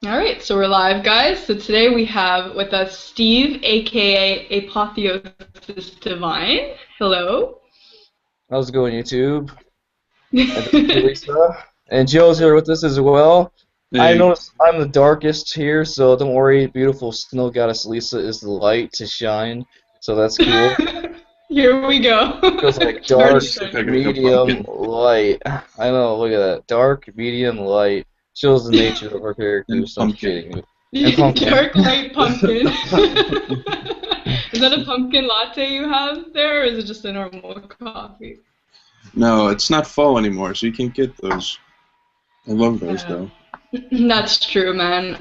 All right, so we're live, guys. So today we have with us Steve, aka Apotheosis Divine. Hello. How's it going, YouTube? And this is Lisa. And Joe's here with us as well. I Hey, noticed I'm the darkest here, so don't worry, beautiful snow goddess Lisa is the light to shine, so that's cool. Here we go. Feels like Starting dark, just look shiny. like a medium, pumpkin light. I know, look at that. Dark, medium, light. Shows the nature of our and characters, so I'm just pumpkin. kidding. And pumpkin. Dark light pumpkin. Is that a pumpkin latte you have there, or is it just a normal coffee? No, it's not fall anymore, so you can't get those. I love those Yeah. though. That's true, man.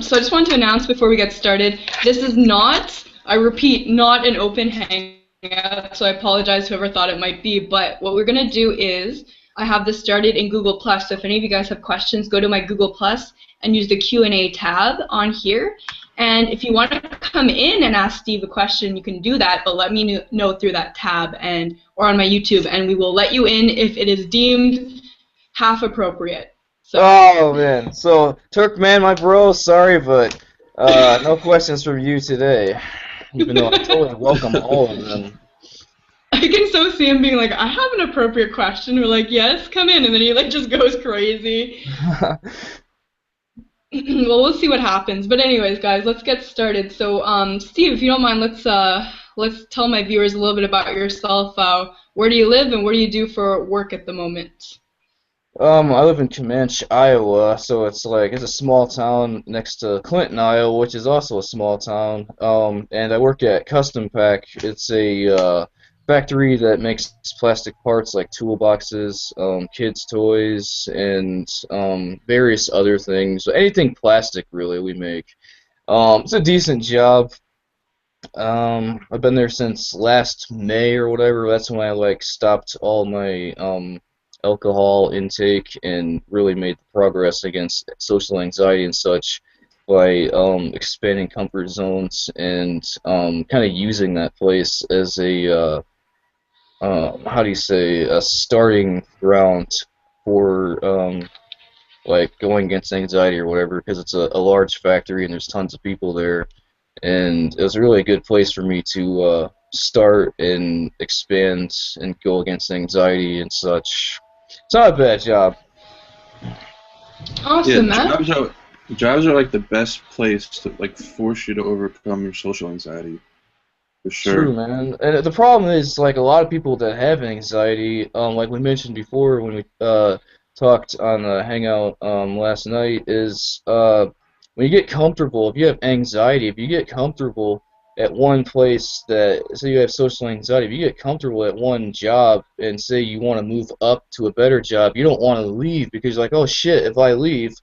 So I just want to announce before we get started, this is not, I repeat, not an open hangout, so I apologize whoever thought it might be, but what we're gonna do is, I have this started in Google Plus, so if any of you guys have questions, go to my Google Plus and use the Q&A tab on here, and if you want to come in and ask Steve a question, you can do that, but let me know through that tab and or on my YouTube, and we will let you in if it is deemed half appropriate. So. Oh man, so Turkman, my bro, sorry, but no questions from you today. Even though I totally welcome all of them. I can so see him being like, I have an appropriate question. We're like, yes, come in, and then he like just goes crazy. Well, we'll see what happens. But anyways, guys, let's get started. So, Steve, if you don't mind, let's tell my viewers a little bit about yourself. Where do you live, and what do you do for work at the moment? I live in Comanche, Iowa, so it's a small town next to Clinton, Iowa, which is also a small town. And I work at Custom Pack. It's a factory that makes plastic parts like toolboxes, kids' toys, and various other things. Anything plastic, really, we make. It's a decent job. I've been there since last May or whatever. That's when I like stopped all my alcohol intake and really made progress against social anxiety and such by expanding comfort zones and kind of using that place as a how do you say, a starting ground for like going against anxiety or whatever, because it's a large factory and there's tons of people there, and it was a really good place for me to start and expand and go against anxiety and such. It's not a bad job. Yeah, Awesome, man. jobs are like the best place to like force you to overcome your social anxiety for True, sure. man. And the problem is, like, a lot of people that have anxiety, like we mentioned before when we talked on the Hangout last night, is when you get comfortable, if you have anxiety, if you get comfortable at one place that, say you have social anxiety, if you get comfortable at one job and say you want to move up to a better job, you don't want to leave because you're like, oh shit, if I leave,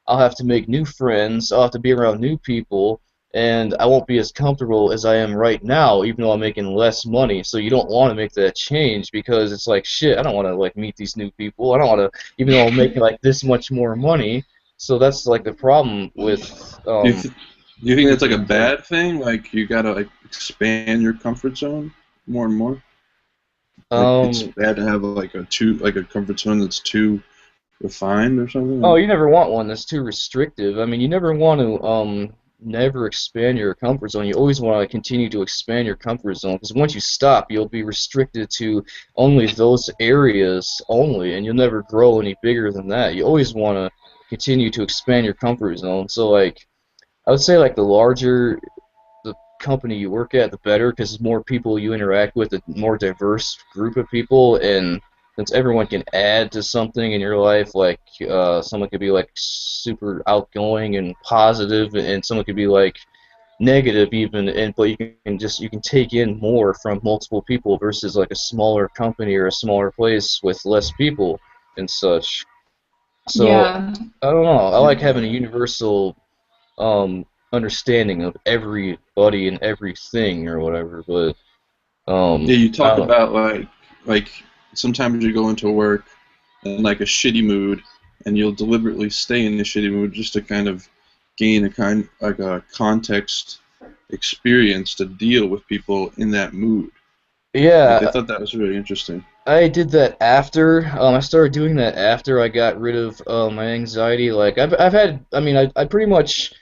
I'll have to make new friends, I'll have to be around new people, and I won't be as comfortable as I am right now, even though I'm making less money. So you don't want to make that change because it's like, shit, I don't want to like meet these new people. I don't want to, even though I'm making like this much more money. So that's like the problem with Do you th do you think that's like a people. bad thing? Like you gotta like expand your comfort zone more and more? Like it's Um, bad to have like a comfort zone that's too refined or oh, something? you never want one that's too restrictive. I mean, you never want to never expand your comfort zone. You always want to continue to expand your comfort zone because once you stop, you'll be restricted to only those areas only, and you'll never grow any bigger than that. You always want to continue to expand your comfort zone. So, like, I would say, like, the larger the company you work at, the better, because the more people you interact with, the more diverse group of people, and since everyone can add to something in your life, like someone could be like super outgoing and positive, and someone could be like negative even, and but you can take in more from multiple people versus like a smaller company or a smaller place with less people and such. So Yeah. I don't know. I Yeah. like having a universal understanding of everybody and everything or whatever. But Yeah, you I talk don't know. about like sometimes you go into work in like a shitty mood, and you'll deliberately stay in a shitty mood just to kind of gain a kind like a context experience to deal with people in that mood. Like I Yeah, thought that was really interesting. I did that after. I started doing that after I got rid of my anxiety. Like I've had. I mean, I pretty much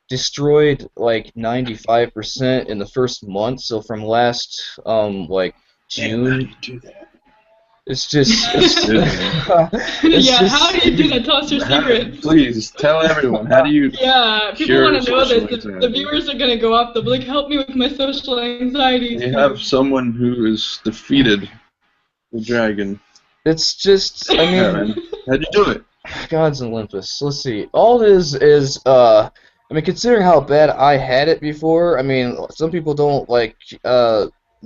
destroyed like 95% in the first month. So from last like Damn, how do June, you do that? it's just it's Good, man. it's Yeah, how do just you do that? Tell us your secrets. Please tell everyone. How do you Yeah, people cure want to know this. social The anxiety? viewers are gonna go up. They'll be like, "Help me with my social anxiety." You have someone who has defeated the dragon. it's just. I Yeah, mean, man. How'd you do it? God's Olympus. Let's see. All it is I mean, considering how bad I had it before, I mean, some people don't like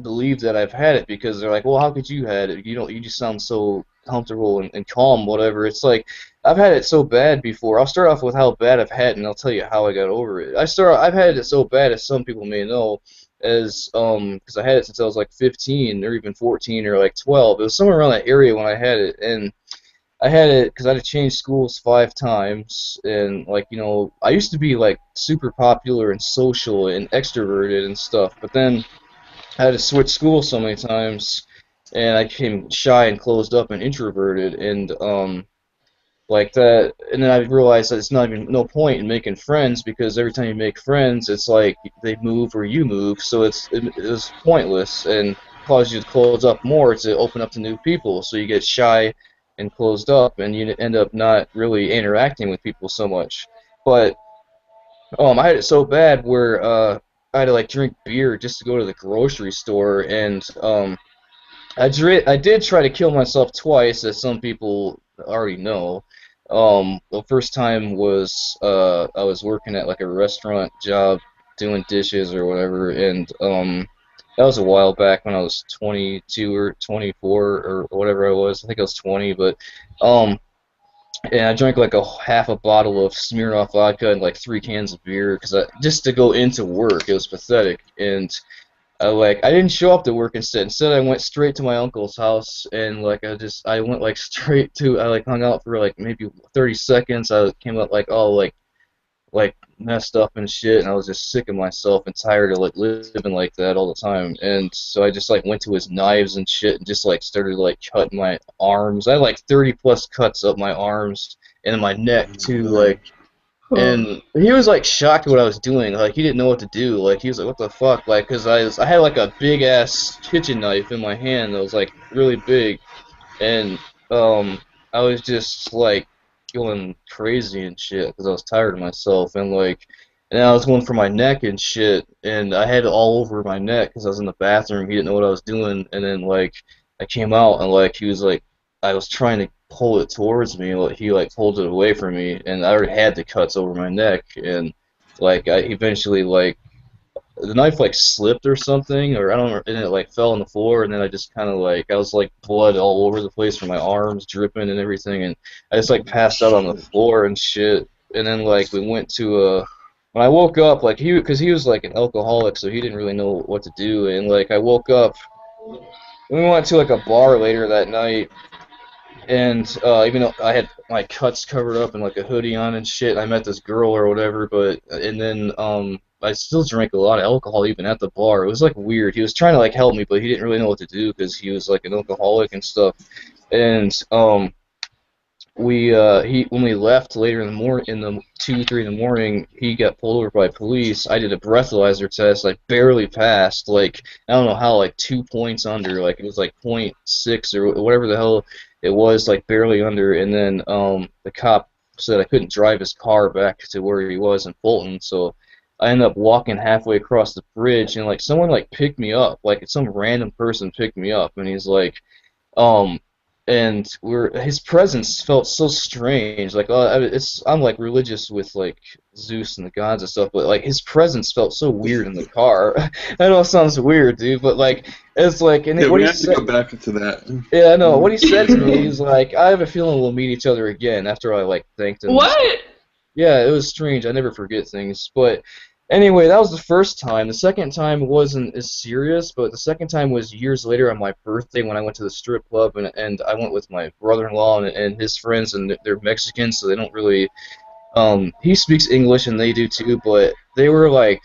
believe that I've had it because they're like, well, how could you had it? You just sound so comfortable and calm, whatever. It's like I've had it so bad before. I'll start off with how bad I've had it, and I'll tell you how I got over it. I've had it so bad, as some people may know, as because I had it since I was like 15 or even 14 or like 12. It was somewhere around that area when I had it, and I had it because I had to change schools 5 times, and like I used to be like super popular and social and extroverted and stuff, but then I had to switch schools so many times, and I became shy and closed up and introverted, and like that, and then I realized that it's not even no point in making friends because every time you make friends, it's like they move or you move, so it's pointless and causes you to close up more to open up to new people. So you get shy and closed up, and you end up not really interacting with people so much. But I had it so bad where I had to like drink beer just to go to the grocery store, and I did try to kill myself twice, as some people already know. The first time was I was working at like a restaurant job doing dishes or whatever, and that was a while back when I was 22 or 24 or whatever I was. I think I was 20, but um, and I drank like a half a bottle of Smirnoff vodka and like 3 cans of beer because just to go into work. It was pathetic, and I didn't show up to work instead. Instead, I went straight to my uncle's house and like I went like straight to I like hung out for like maybe 30 seconds. I came up like all like messed up and shit, and I was just sick of myself and tired of like living like that all the time. And so I just like went to his knives and shit and just like started like cutting my arms. I had like 30 plus cuts up my arms and my neck too, like. And he was like shocked at what I was doing. Like he didn't know what to do. Like he was like, "What the fuck?" Like, cause I had like a big ass kitchen knife in my hand that was like really big, and I was just like going crazy and shit because I was tired of myself and I was going for my neck and shit, and I had it all over my neck because I was in the bathroom. He didn't know what I was doing, and then like I came out and like he was like I was trying to pull it towards me, like he like pulled it away from me, and I already had the cuts over my neck, and like I eventually like the knife like slipped or something, or I don't know, and it like fell on the floor, and then I just kind of like I was like blood all over the place from my arms dripping and everything, and I just like passed out on the floor and shit, and then like we went to when I woke up like because he was like an alcoholic, so he didn't really know what to do, and like I woke up and we went to like a bar later that night, and even though I had my cuts covered up and like a hoodie on and shit, I met this girl or whatever. But and then I still drank a lot of alcohol even at the bar. It was like weird. He was trying to like help me, but he didn't really know what to do because he was like an alcoholic and stuff. And he when we left later in the morning, in the 2, 3 in the morning, he got pulled over by police. I did a breathalyzer test, like barely passed, like I don't know how, like 2 points under, like it was like .6 or whatever the hell it was, like barely under. And then the cop said I couldn't drive his car back to where he was in Fulton, so I ended up walking halfway across the bridge, and like someone like picked me up, like some random person picked me up, and he's like, um, and his presence felt so strange. Like, I'm like religious with like Zeus and the gods and stuff, but like his presence felt so weird in the car. I know it sounds weird, dude, but like it's like, and Yeah, what we he have to said, go back into that. yeah, I know what he said to me. He's like, I have a feeling we'll meet each other again after I like thanked him. What? Yeah, it was strange. I never forget things. But anyway, that was the first time. The second time wasn't as serious, but the second time was years later on my birthday when I went to the strip club, and I went with my brother-in-law and his friends, and they're Mexican, so they don't really. He speaks English and they do too, but they were like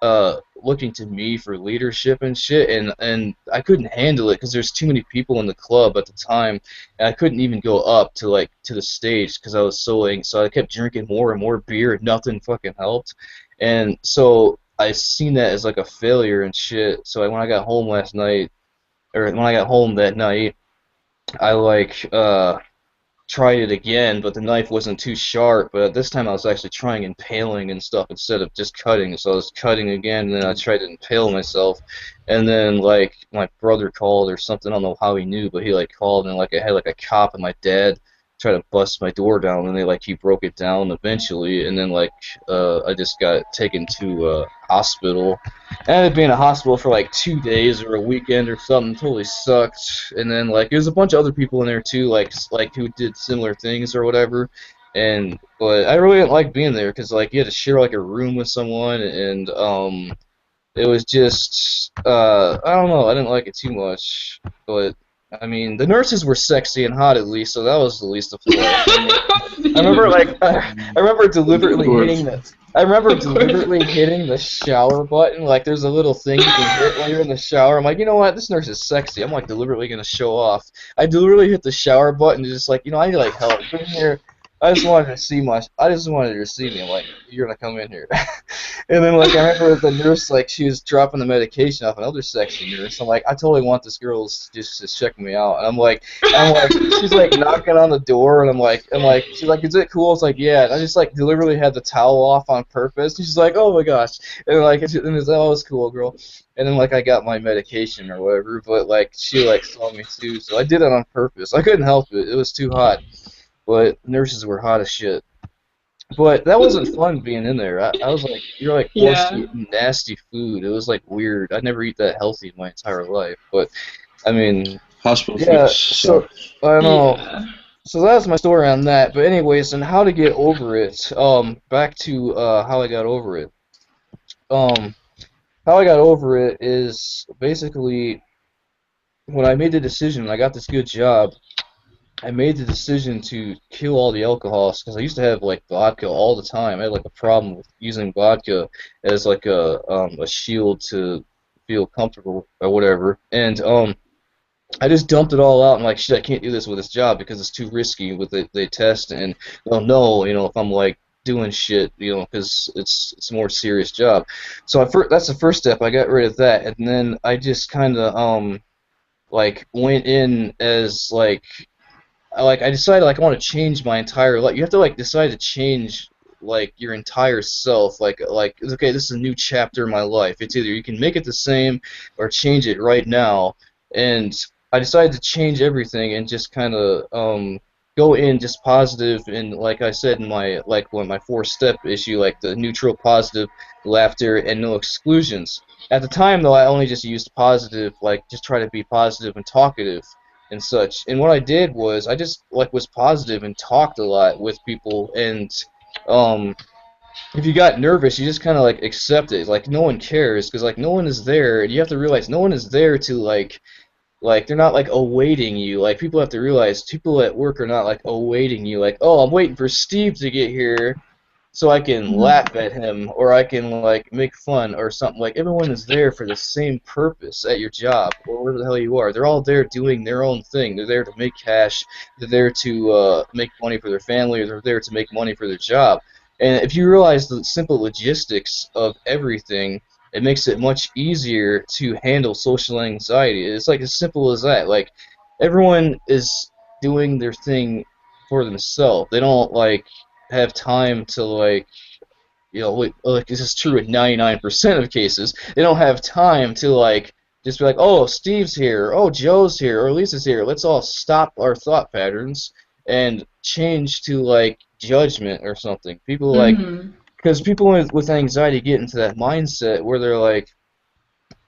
looking to me for leadership and shit, and I couldn't handle it because there's too many people in the club at the time, and I couldn't even go up to like to the stage because I was so so I kept drinking more and more beer, and nothing fucking helped, and so I seen that as like a failure and shit. So when I got home last night, or when I got home that night, I like tried it again, but the knife wasn't too sharp. But this time I was actually trying impaling and stuff instead of just cutting. So I was cutting again, and then I tried to impale myself. And then like my brother called or something. I don't know how he knew, but he like called, and like I had like a cop and my dad try to bust my door down, and he broke it down eventually. And then like I just got taken to hospital. I ended up being in a hospital for like 2 days or a weekend or something. Totally sucked. And then like there's a bunch of other people in there too, like who did similar things or whatever. And but I really didn't like being there because like you had to share like a room with someone, and it was just I don't know. I didn't like it too much, but. I mean, the nurses were sexy and hot at least, so that was the least of the I remember, like, I remember deliberately hitting the. I remember deliberately hitting the shower button. Like, there's a little thing you can hit while you're in the shower. I'm like, you know what? This nurse is sexy. I'm like deliberately gonna show off. I deliberately hit the shower button, just like, I need like help. Come here. I just wanted to see me. I'm like, you're gonna come in here. And then like I remember the nurse, like she was dropping the medication off another sexy nurse. I'm like, I totally want this girl just to check me out. And I'm like, she's like knocking on the door, and I'm like, she's like, is it cool? It's like, yeah. And I just like deliberately had the towel off on purpose. And she's like, oh my gosh. And like, it's oh, it's cool, girl. And then like I got my medication or whatever, but like she like saw me too, so I did it on purpose. I couldn't help it. It was too hot. But nurses were hot as shit. But that wasn't fun being in there. I was like, you're like forced to eat nasty food. It was like weird. I'd never eat that healthy in my entire life. But I mean, hospital yeah. food So I know. Yeah. So that's my story on that. But anyways, and how to get over it. Back to how I got over it. How I got over it is basically when I made the decision. I got this good job. I made the decision to kill all the alcohols because I used to have like vodka all the time. I had like a problem with using vodka as like a shield to feel comfortable or whatever. And I just dumped it all out and like shit, I can't do this with this job because it's too risky with they test and they'll know if I'm like doing shit because it's a more serious job. So that's the first step. I got rid of that, and then I just kind of like went in as I decided like I want to change my entire life. You have to like decide to change like your entire self. Like okay, this is a new chapter in my life. It's either you can make it the same or change it right now. And I decided to change everything and just kind of go in just positive. And like I said in my my 4-step issue, like the neutral, positive, laughter, and no exclusions. At the time though, I only just used positive, like just try to be positive and talkative and such. And what I did was I just was positive and talked a lot with people. And if you got nervous, you just kind of like accept it. Like no one cares because like no one is there, and you have to realize no one is there to like they're not like awaiting you. Like people have to realize people at work are not like awaiting you. Like, oh, I'm waiting for Steve to get here so I can laugh at him or I can like make fun or something. Like everyone is there for the same purpose at your job or wherever the hell you are. They're all there doing their own thing. They're there to make cash. They're there to make money for their family, or they're there to make money for their job. And if you realize the simple logistics of everything, it makes it much easier to handle social anxiety. It's like as simple as that. Like everyone is doing their thing for themselves. They don't like have time to like this is true in 99% of cases. They don't have time to like just be like, oh, Steve's here, oh, Joe's here, or Lisa's here. Let's all stop our thought patterns and change to like judgment or something. People like because people with anxiety get into that mindset where they're like,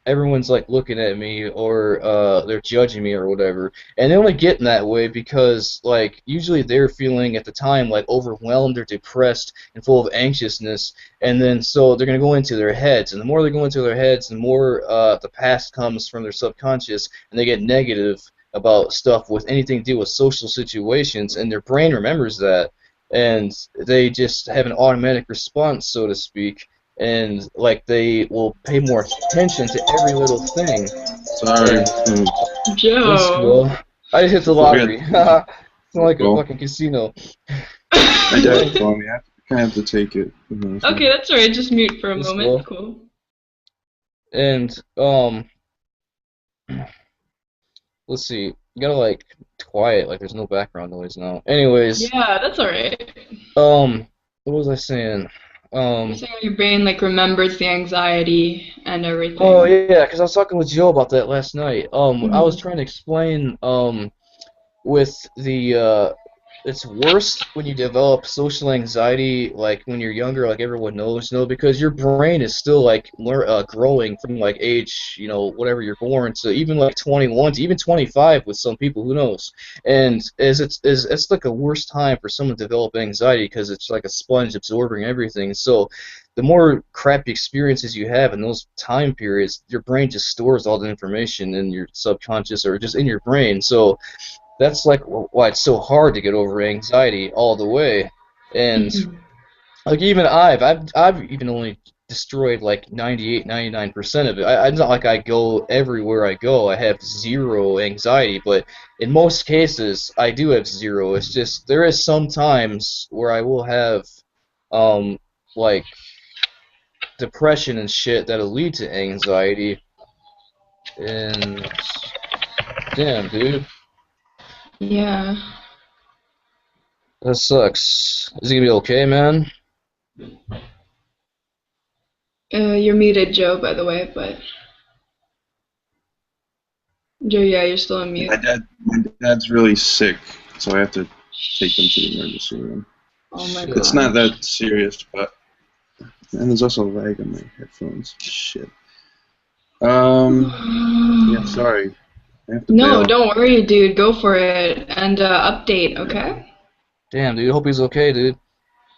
everyone's like looking at me or they're judging me or whatever, and they only get in that way because like usually they're feeling at the time like overwhelmed or depressed and full of anxiousness, and then so they're going to go into their heads, and the more they go into their heads, the more the past comes from their subconscious, and they get negative about stuff with anything to do with social situations, and their brain remembers that, and they just have an automatic response, so to speak. and like they will pay more attention to every little thing. Sorry. And that's Joe. cool. I just hit the I got lottery. It's not like a well, fucking casino. my dad told me I kind of have to take it. Okay, that's alright. Just mute for a That's moment. cool. Cool. And let's see. You gotta like quiet, like there's no background noise now. Anyways, Yeah, that's alright. what was I saying? You're saying your brain like remembers the anxiety and Oh everything. yeah, because I was talking with Joe about that last night. I was Mhm. trying to explain with the it's worse when you develop social anxiety like when you're younger, like everyone knows, because your brain is still like growing from like age, whatever you're born to even like 21 to even 25 with some people, who knows. And as it's like a worse time for someone to develop anxiety because it's like a sponge absorbing everything. So the more crappy experiences you have in those time periods, your brain just stores all the information in your subconscious or just in your brain. So that's like why it's so hard to get over anxiety all the way. And Mhm. like even I've even only destroyed like 98, 99% of it. It's not like I go everywhere I go. I have zero anxiety, but in most cases I do have zero. It's just there is some times where I will have um like depression and shit that'll lead to anxiety. And damn, dude, Yeah. that sucks. Is it gonna be okay, man? You're muted, Joe, by the way, but Joe, yeah, you're still on mute. My dad's really sick, so I have to take him to the emergency room. Oh my Shit. It's not gosh. that serious, but and there's also a lag on my headphones. Shit. Yeah, sorry. I have to No, bail. don't worry, dude. Go for it. And update, okay? Damn, dude. Hope he's okay, dude.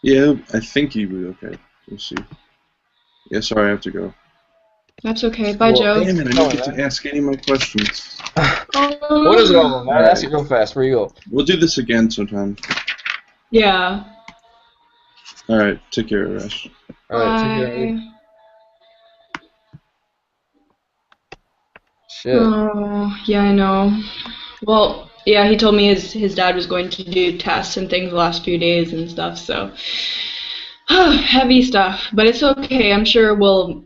Yeah, I think he will be okay. We'll see. Yeah, sorry, I have to go. That's okay. Bye, Well, Joe. thanks Damn for it, I didn't coming, get to man. ask any of my questions. What is it all about, Oh. man? Ask it Alright. real fast. Where you go? We'll do this again sometime. Yeah. Alright, take care, Rash. All right, take care, dude. Bye. Shit. Oh, yeah, I know. Well, yeah, he told me his dad was going to do tests and things the last few days and stuff, so heavy stuff. But it's okay. I'm sure we'll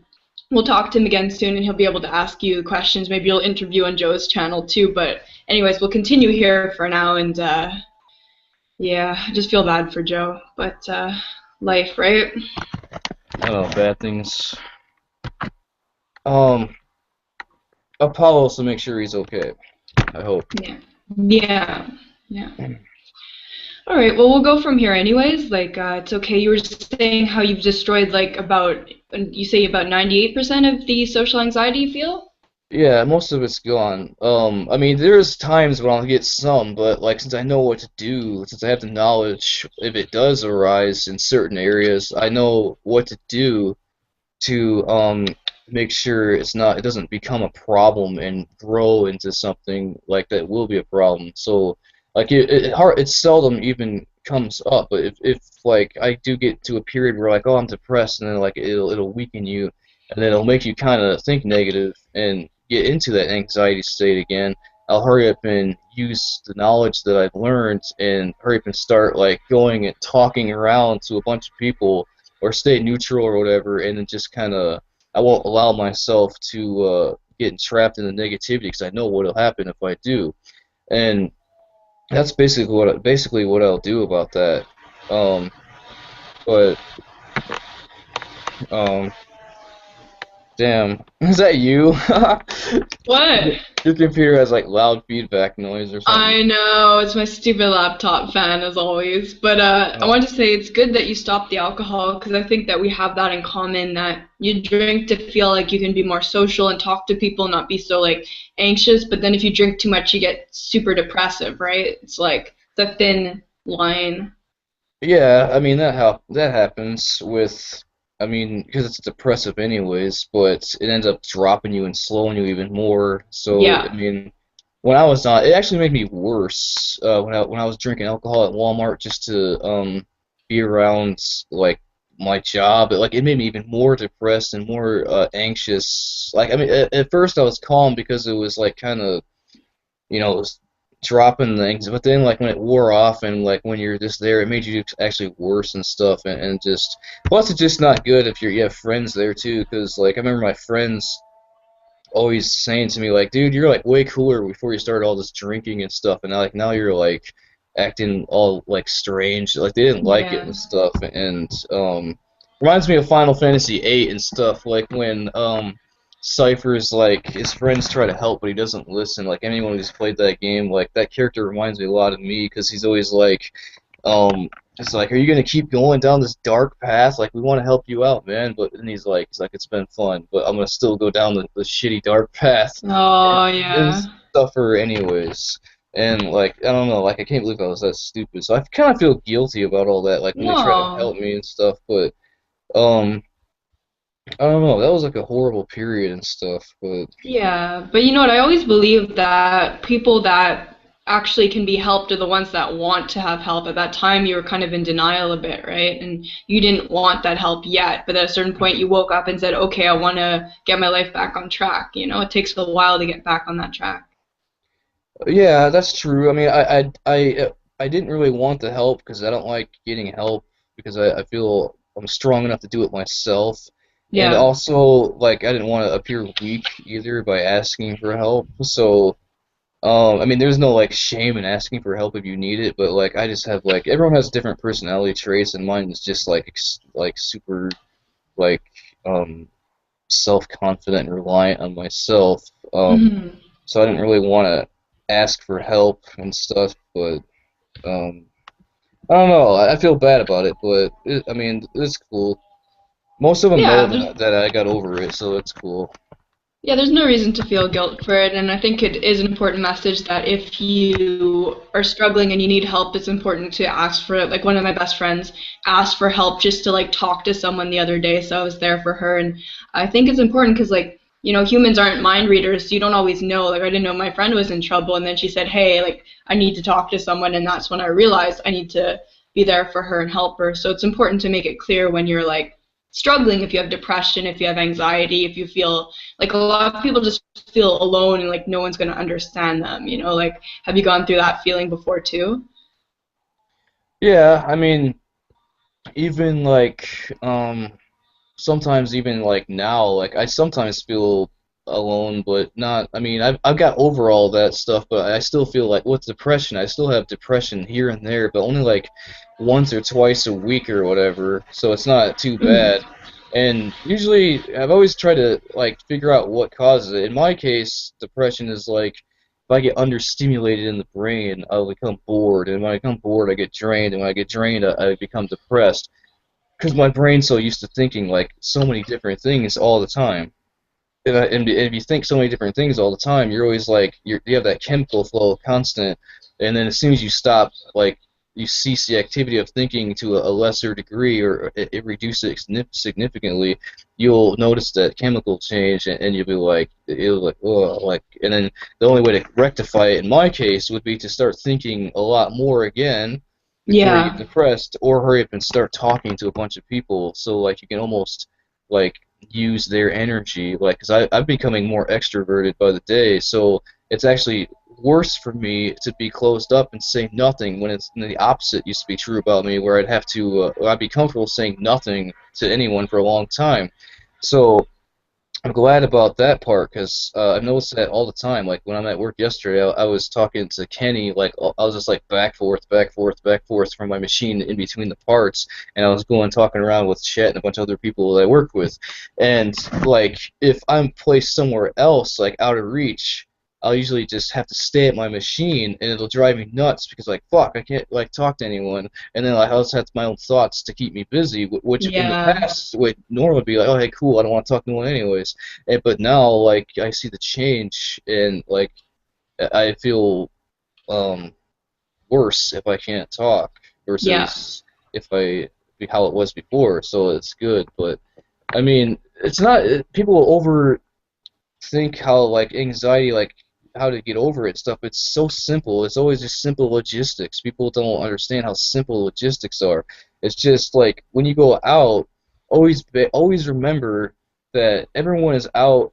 talk to him again soon and he'll be able to ask you questions. Maybe you'll interview on Joe's channel too. But anyways, we'll continue here for now and yeah, I just feel bad for Joe. But life, right? I don't know, bad things. Um, Apollos to make sure he's okay. I hope. Yeah. Yeah. Yeah. All right, well, we'll go from here anyways. Like, it's okay. You were just saying how you've destroyed like you say about 98% of the social anxiety you feel? Yeah, most of it's gone. I mean, there's times when I'll get some, but like since I know what to do, since I have the knowledge, if it does arise in certain areas, I know what to do to make sure it doesn't become a problem and grow into something like that will be a problem. So like it seldom even comes up, but if like I do get to a period where like, oh, I'm depressed, and then like it'll weaken you, and then it'll make you kind of think negative and get into that anxiety state again. I'll hurry up and use the knowledge that I've learned and hurry up and start like going and talking around to a bunch of people or stay neutral or whatever, and then just kind of I won't allow myself to get entrapped in the negativity because I know what'll happen if I do, and that's basically what I'll do about that. Um, but um, damn, is that you? What? Your computer has like loud feedback noise or something. I know, it's my stupid laptop fan as always. But I Oh, wanted to say it's good that you stopped the alcohol because I think that we have that in common that you drink to feel like you can be more social and talk to people, not be so like anxious. But then if you drink too much, you get super depressive, right? It's like the thin line. yeah, I mean that happens with, I mean, because it's depressive anyways, but it ends up dropping you and slowing you even more. So I Yeah. mean, when I was on, it actually made me worse when I was drinking alcohol at Walmart just to be around like my job. Like it made me even more depressed and more anxious. Like I mean, at first I was calm because it was like kind of it was dropping things, but then like when it wore off and like when you're just there, it made you actually worse and stuff, and just plus it's just not good if you have friends there too, because like I remember my friends always saying to me like, dude, you're like way cooler before you started all this drinking and stuff, and now you're like acting all like strange, like they didn't like it Yeah. and stuff, and reminds me of Final Fantasy VIII and stuff, like when Cypher's like his friends try to help but he doesn't listen. Like anyone who's played that game, like that character reminds me a lot of me because he's always like, um, it's like, are you gonna keep going down this dark path? Like we want to help you out, man. But then he's like, it's been fun, but I'm gonna still go down the shitty dark path Oh, and yeah. suffer anyways. And like I don't know, like I can't believe I was that stupid. So I kind of feel guilty about all that. Like when they try to No. help me and stuff, but um, I don't know. That was like a horrible period and stuff. But Yeah, but you know what? I always believe that people that actually can be helped are the ones that want to have help. At that time, you were kind of in denial a bit, right? And you didn't want that help yet. But at a certain point, you woke up and said, okay, I want to get my life back on track. You know, it takes a while to get back on that track. yeah, that's true. I mean, I didn't really want the help because I don't like getting help because I feel I'm strong enough to do it myself. And Yeah. also, like, I didn't want to appear weak either by asking for help. So, I mean, there's no like shame in asking for help if you need it, but like, I just have like everyone has different personality traits, and mine is just like like super like um self-confident and reliant on myself. Hmm. So I didn't really want to ask for help and stuff, but um, I don't know. I feel bad about it, but I mean, it's cool. Most of them know Yeah, there's that I got over it, so it's cool. Yeah, there's no reason to feel guilt for it, and I think it is an important message that if you are struggling and you need help, it's important to ask for it. Like one of my best friends asked for help just to like talk to someone the other day, so I was there for her, and I think it's important because like humans aren't mind readers, so you don't always know. Like I didn't know my friend was in trouble, and then she said, "Hey, like I need to talk to someone," and that's when I realized I need to be there for her and help her. So it's important to make it clear when you're like struggling, if you have depression, if you have anxiety, if you feel like a lot of people just feel alone and like no one's going to understand them, like have you gone through that feeling before too? Yeah, I mean, even like sometimes even like now, like I sometimes feel alone, but not. I mean, I've got over all that stuff, but I still feel like with depression, I still have depression here and there, but only like once or twice a week or whatever. So it's not too bad. And usually, I've always tried to like figure out what causes it. In my case, depression is like if I get understimulated in the brain, I'll become bored, and when I become bored, I get drained, and when I get drained, I become depressed because my brain's so used to thinking like so many different things all the time. And if you think so many different things all the time, you're always like you have that chemical flow constant, and then as soon as you stop, like you cease the activity of thinking to a lesser degree, or it reduces it significantly, you'll notice that chemical change, and you'll be like, it'll like, oh, like, and then the only way to rectify it, in my case, would be to start thinking a lot more again before you get Yeah. depressed, or hurry up and start talking to a bunch of people, so like you can almost like use their energy, like because I'm becoming more extroverted by the day, so it's actually worse for me to be closed up and say nothing when it's the opposite used to be true about me, where I'd be comfortable saying nothing to anyone for a long time. So I'm glad about that part because I've noticed that all the time. Like when I'm at work yesterday, I was talking to Kenny. Like I was just like back forth, back forth, back forth from my machine in between the parts, and I was going talking around with Chet and a bunch of other people that I work with. And like if I'm placed somewhere else, like out of reach, I'll usually just have to stay at my machine, and it'll drive me nuts because like fuck, I can't like talk to anyone, and then like I also have my own thoughts to keep me busy, which in the Yeah. past would normally be like, oh hey cool, I don't want to talk to anyone anyways. But now, like, I see the change, and like, I feel um, worse if I can't talk Yeah. versus if I how it was before. So it's good, but I mean, it's not. People will overthink how like anxiety, like how to get over it stuff. It's so simple. It's always just simple logistics. People don't understand how simple logistics are. It's just like when you go out, always remember that everyone is out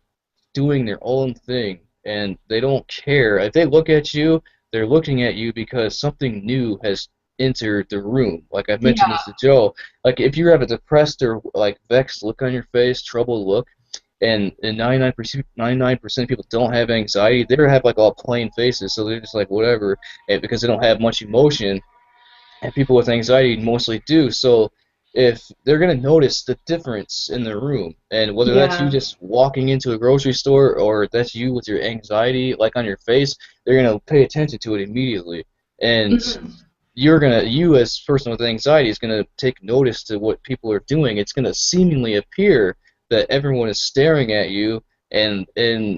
doing their own thing, and they don't care. If they look at you, they're looking at you because something new has entered the room. Like I mentioned Yeah. this to Joe. Like if you have a depressed or like vexed look on your face, troubled look, and 99% of people don't have anxiety. They have like all plain faces, so they're just like whatever, and because they don't have much emotion, and people with anxiety mostly do. So if they're gonna notice the difference in the room, and whether that's you Yeah. just walking into a grocery store or that's you with your anxiety like on your face, they're gonna pay attention to it immediately. And Mhm. you as a person with anxiety is gonna take notice to what people are doing. It's gonna seemingly appear that everyone is staring at you and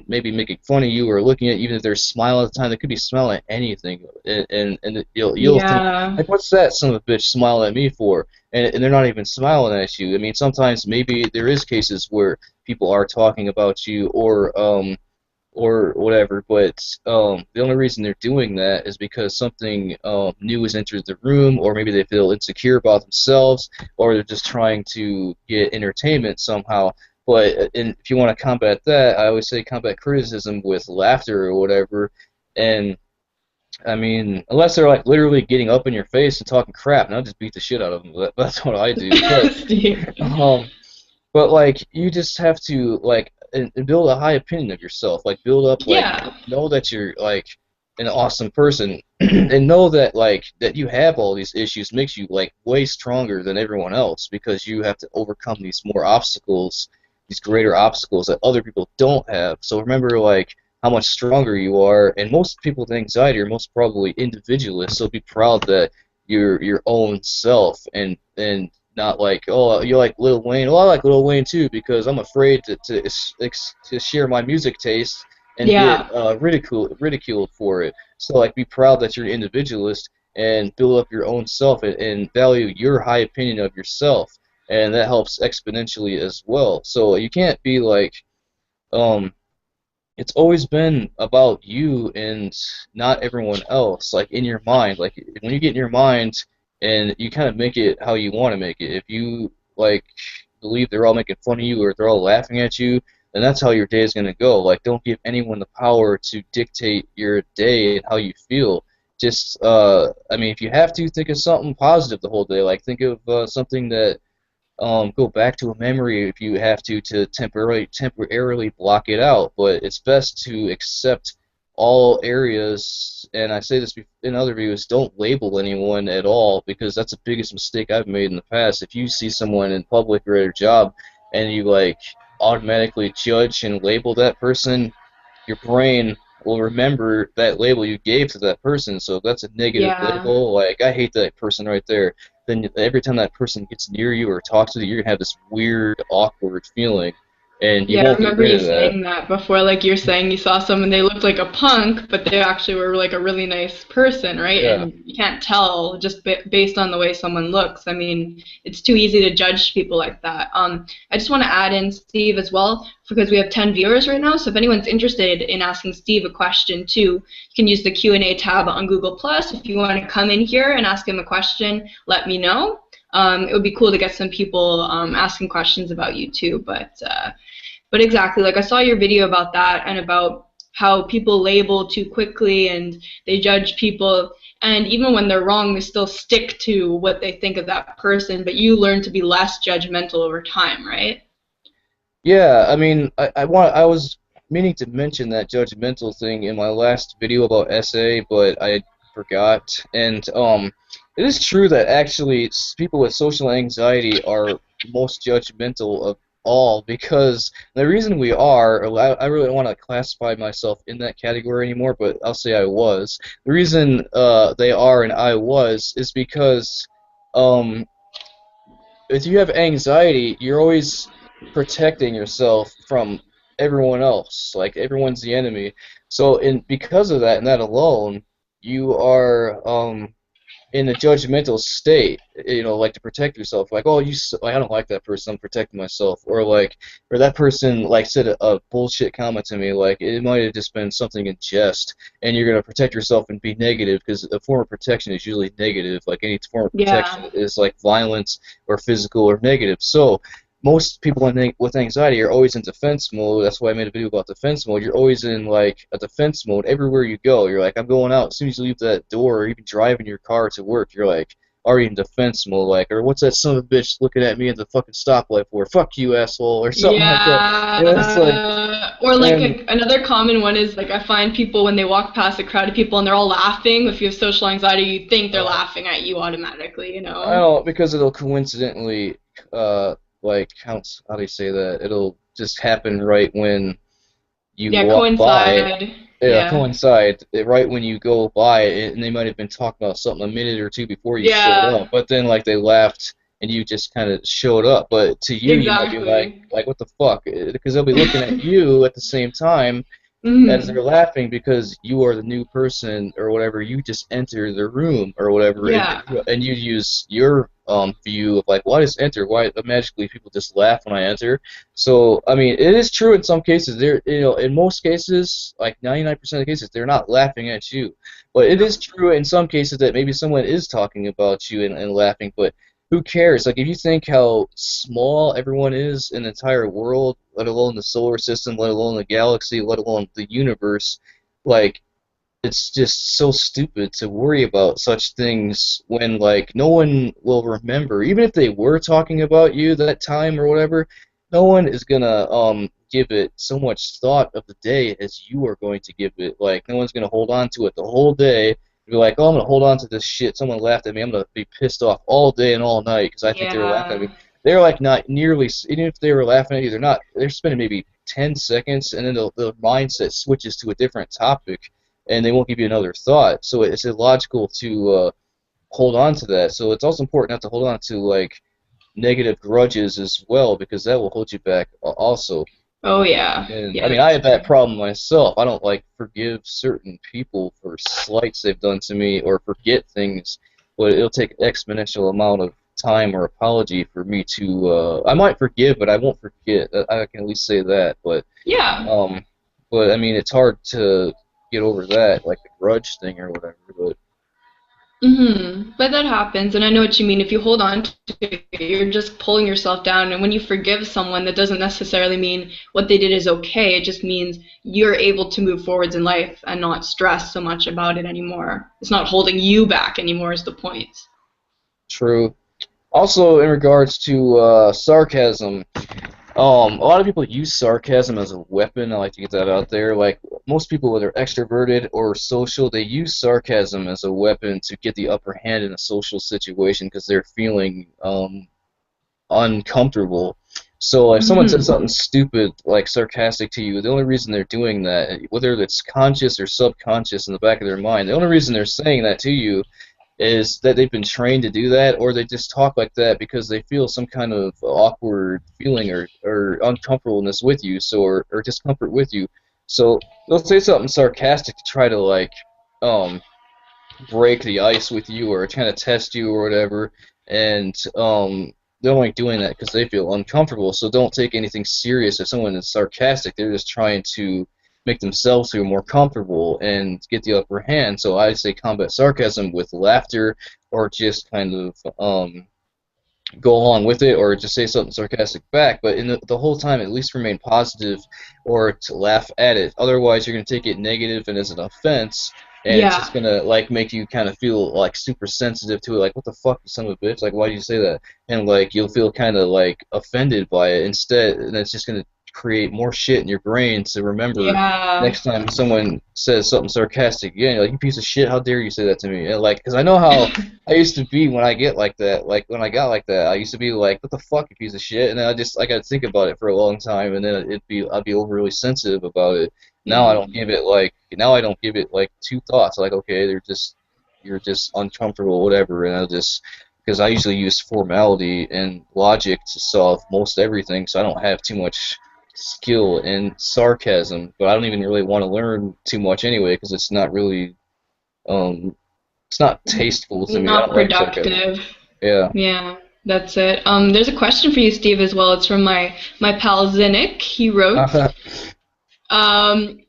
maybe making fun of you or looking at you, even if they're smiling at the time. They could be smiling at anything, and you'll think Yeah. like, what's that son of a bitch smiling at me for? And they're not even smiling at you. I mean, sometimes maybe there is cases where people are talking about you or whatever, but the only reason they're doing that is because something new has entered the room, or maybe they feel insecure about themselves, or they're just trying to get entertainment somehow. But if you want to combat that, I always say combat criticism with laughter or whatever. And I mean, unless they're like literally getting up in your face and talking crap, and I'll just beat the shit out of them. That's what I do. Steve. Um, but like you just have to like and build a high opinion of yourself. Like build up like Yeah. know that you're like an awesome person and know that like that you have all these issues makes you like way stronger than everyone else because you have to overcome these more obstacles, these greater obstacles that other people don't have. So remember like how much stronger you are, and most people with anxiety are most probably individualists, so be proud that you're your own self and not like, oh, you like Lil Wayne. Well, I like Lil Wayne too because I'm afraid to share my music taste and get Yeah. ridiculed for it. So like, be proud that you're an individualist and build up your own self and value your high opinion of yourself, and that helps exponentially as well. So you can't be like, um, it's always been about you and not everyone else, like in your mind. Like when you get in your mind and you kind of make it how you want to make it. If you like believe they're all making fun of you or they're all laughing at you, then that's how your day is going to go. Like don't give anyone the power to dictate your day and how you feel. Just I mean, if you have to, think of something positive the whole day. Like think of something that go back to a memory if you have to temporarily block it out. But it's best to accept all areas, and I say this in other videos, don't label anyone at all because that's the biggest mistake I've made in the past. If you see someone in public or at a job and you like automatically judge and label that person, your brain will remember that label you gave to that person. So if that's a negative Yeah. label, like I hate that person right there, then every time that person gets near you or talks to you, you're gonna have this weird, awkward feeling, and you Yeah, I won't get remember rid you of that. saying that before. Like you're saying you saw someone, they looked like a punk, but they actually were like a really nice person, right? Yeah. And you can't tell just based on the way someone looks. I mean, it's too easy to judge people like that. I just want to add in Steve as well because we have 10 viewers right now. So if anyone's interested in asking Steve a question too, you can use the Q&A tab on Google Plus. If you want to come in here and ask him a question, let me know. It would be cool to get some people asking questions about you too, but exactly, like I saw your video about that and about how people label too quickly and they judge people, and even when they're wrong, they still stick to what they think of that person, but you learn to be less judgmental over time, right? Yeah, I mean, I was meaning to mention that judgmental thing in my last video about SA, but I forgot. And it is true that actually people with social anxiety are most judgmental of all because the reason we are, or I really don't want to classify myself in that category anymore, but I'll say I was. The reason they are and I was is because um if you have anxiety, you're always protecting yourself from everyone else. Like everyone's the enemy. So, in because of that and that alone, you are in a judgmental state, like to protect yourself, like, oh, like, I don't like that person, I'm protecting myself, or that person like said a bullshit comment to me, like it might have just been something in jest, and you're gonna protect yourself and be negative because a form of protection is usually negative, like any form of Yeah. protection is like violence or physical or negative. So most people with anxiety are always in defense mode. That's why I made a video about defense mode. You're always in like a defense mode everywhere you go. You're like, I'm going out. As soon as you leave that door, or even driving your car to work, you're like already in defense mode. Like, or what's that son of a bitch looking at me at the fucking stoplight for? Fuck you, asshole, or something like that. It's like, Or like and another common one is like I find people when they walk past a crowd of people and they're all laughing. If you have social anxiety, you think they're laughing at you automatically, you I know? don't because it'll coincidentally, like how do you say that? It'll just happen right when you Yeah, walk by. coincide. Yeah, Yeah. coincide right when you go by it, and they might have been talking about something a minute or two before you showed Yeah, up, but then like they laughed and you just kind of showed up. But to you, you might be exactly. like what the fuck? Because they'll be looking at you at the same time as they're Hmm. laughing because you are the new person or whatever. You just enter the room or whatever, Yeah. and you use your view of like, why just enter? Why magically people just laugh when I enter? So I mean, it is true in some cases. In most cases, like 99% of the cases, they're not laughing at you. But it is true in some cases that maybe someone is talking about you and laughing, but who cares? Like, if you think how small everyone is in the entire world, let alone the solar system, let alone the galaxy, let alone the universe, like, it's just so stupid to worry about such things when, like, no one will remember. Even if they were talking about you that time or whatever, no one is gonna give it so much thought of the day as you are going to give it. Like, no one's gonna hold on to it the whole day and be like, oh, I'm gonna hold on to this shit. Someone laughed at me. I'm gonna be pissed off all day and all night because I think they were laughing at me. Yeah. They're like not nearly, even if they were laughing at you, they're not. They're spending maybe 10 seconds, and then the mindset switches to a different topic and they won't give you another thought. So it's illogical to hold on to that. So it's also important not to hold on to like negative grudges as well because that will hold you back also. Oh yeah. And I Yeah, mean, I that's have that true. problem myself. I don't like forgive certain people for slights they've done to me or forget things, but it'll take exponential amount of time or apology for me to. I might forgive, but I won't forget. I can at least say that. Yeah. Um, but I mean, it's hard to get over that, like the grudge thing or whatever. But But that happens, and I know what you mean. If you hold on to it, you're just pulling yourself down. And when you forgive someone, that doesn't necessarily mean what they did is okay. It just means you're able to move forwards in life and not stress so much about it anymore. It's not holding you back anymore, is the point. true. Also, in regards to sarcasm, a lot of people use sarcasm as a weapon. I like to get that out there. Like most people, whether extroverted or social, they use sarcasm as a weapon to get the upper hand in a social situation because they're feeling uncomfortable. So if someone says Hmm. something stupid, like sarcastic to you, the only reason they're doing that, whether it's conscious or subconscious in the back of their mind, the only reason they're saying that to you is that they've been trained to do that, or they just talk like that because they feel some kind of awkward feeling or uncomfortableness with you, so or discomfort with you. So they'll say something sarcastic to try to like um break the ice with you or trying to test you or whatever, and they're only doing that because they feel uncomfortable. So don't take anything serious if someone is sarcastic. They're just trying to make themselves feel more comfortable and get the upper hand. So I say combat sarcasm with laughter or just kind of go along with it or just say something sarcastic back, but in the whole time at least remain positive or to laugh at it. Otherwise, you're going to take it negative and as an offense, and it's Yeah. just going to like make you kind of feel like super sensitive to it, like what the fuck, you son of a bitch, like why do you say that? And like you'll feel kind of like offended by it instead, and it's just going to create more shit in your brain to remember Yeah. next time someone says something sarcastic again. You're like, you piece of shit, how dare you say that to me? And like, because I know how I used to be when I get like that. Like when I got like that, I used to be like, "What the fuck, you piece of shit?" And then I got to think about it for a long time, and then I'd be overly sensitive about it. Now I don't give it like two thoughts. Like okay, you're just uncomfortable, whatever, and I'll just because I usually use formality and logic to solve most everything, so I don't have too much skill in sarcasm. But I don't even really want to learn too much anyway because it's not really um It's not tasteful to me. I Not don't like chicken. productive. Yeah. Yeah, that's it. There's a question for you, Steve, as well. It's from my pal Zinnik. He wrote,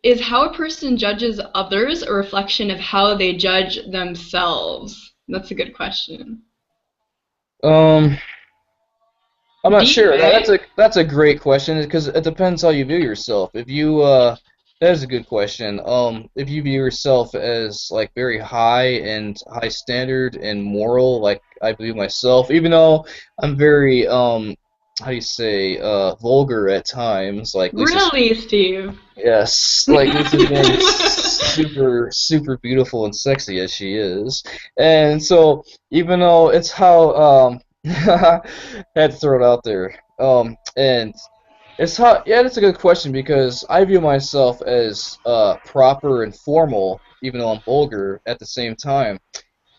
is how a person judges others a reflection of how they judge themselves? That's a good question. I'm not Deep, sure. eh? That's a great question because it depends how you view yourself. If you that is a good question. If you view yourself as like very high standard and moral, like I view myself, even though I'm very how do you say vulgar at times, like Lisa. Really, Steve? Yes, like Lisa being super beautiful and sexy as she is, and so even though it's how had to throw it out there, and it's how yeah, that's a good question because I view myself as proper and formal, even though I'm vulgar at the same time.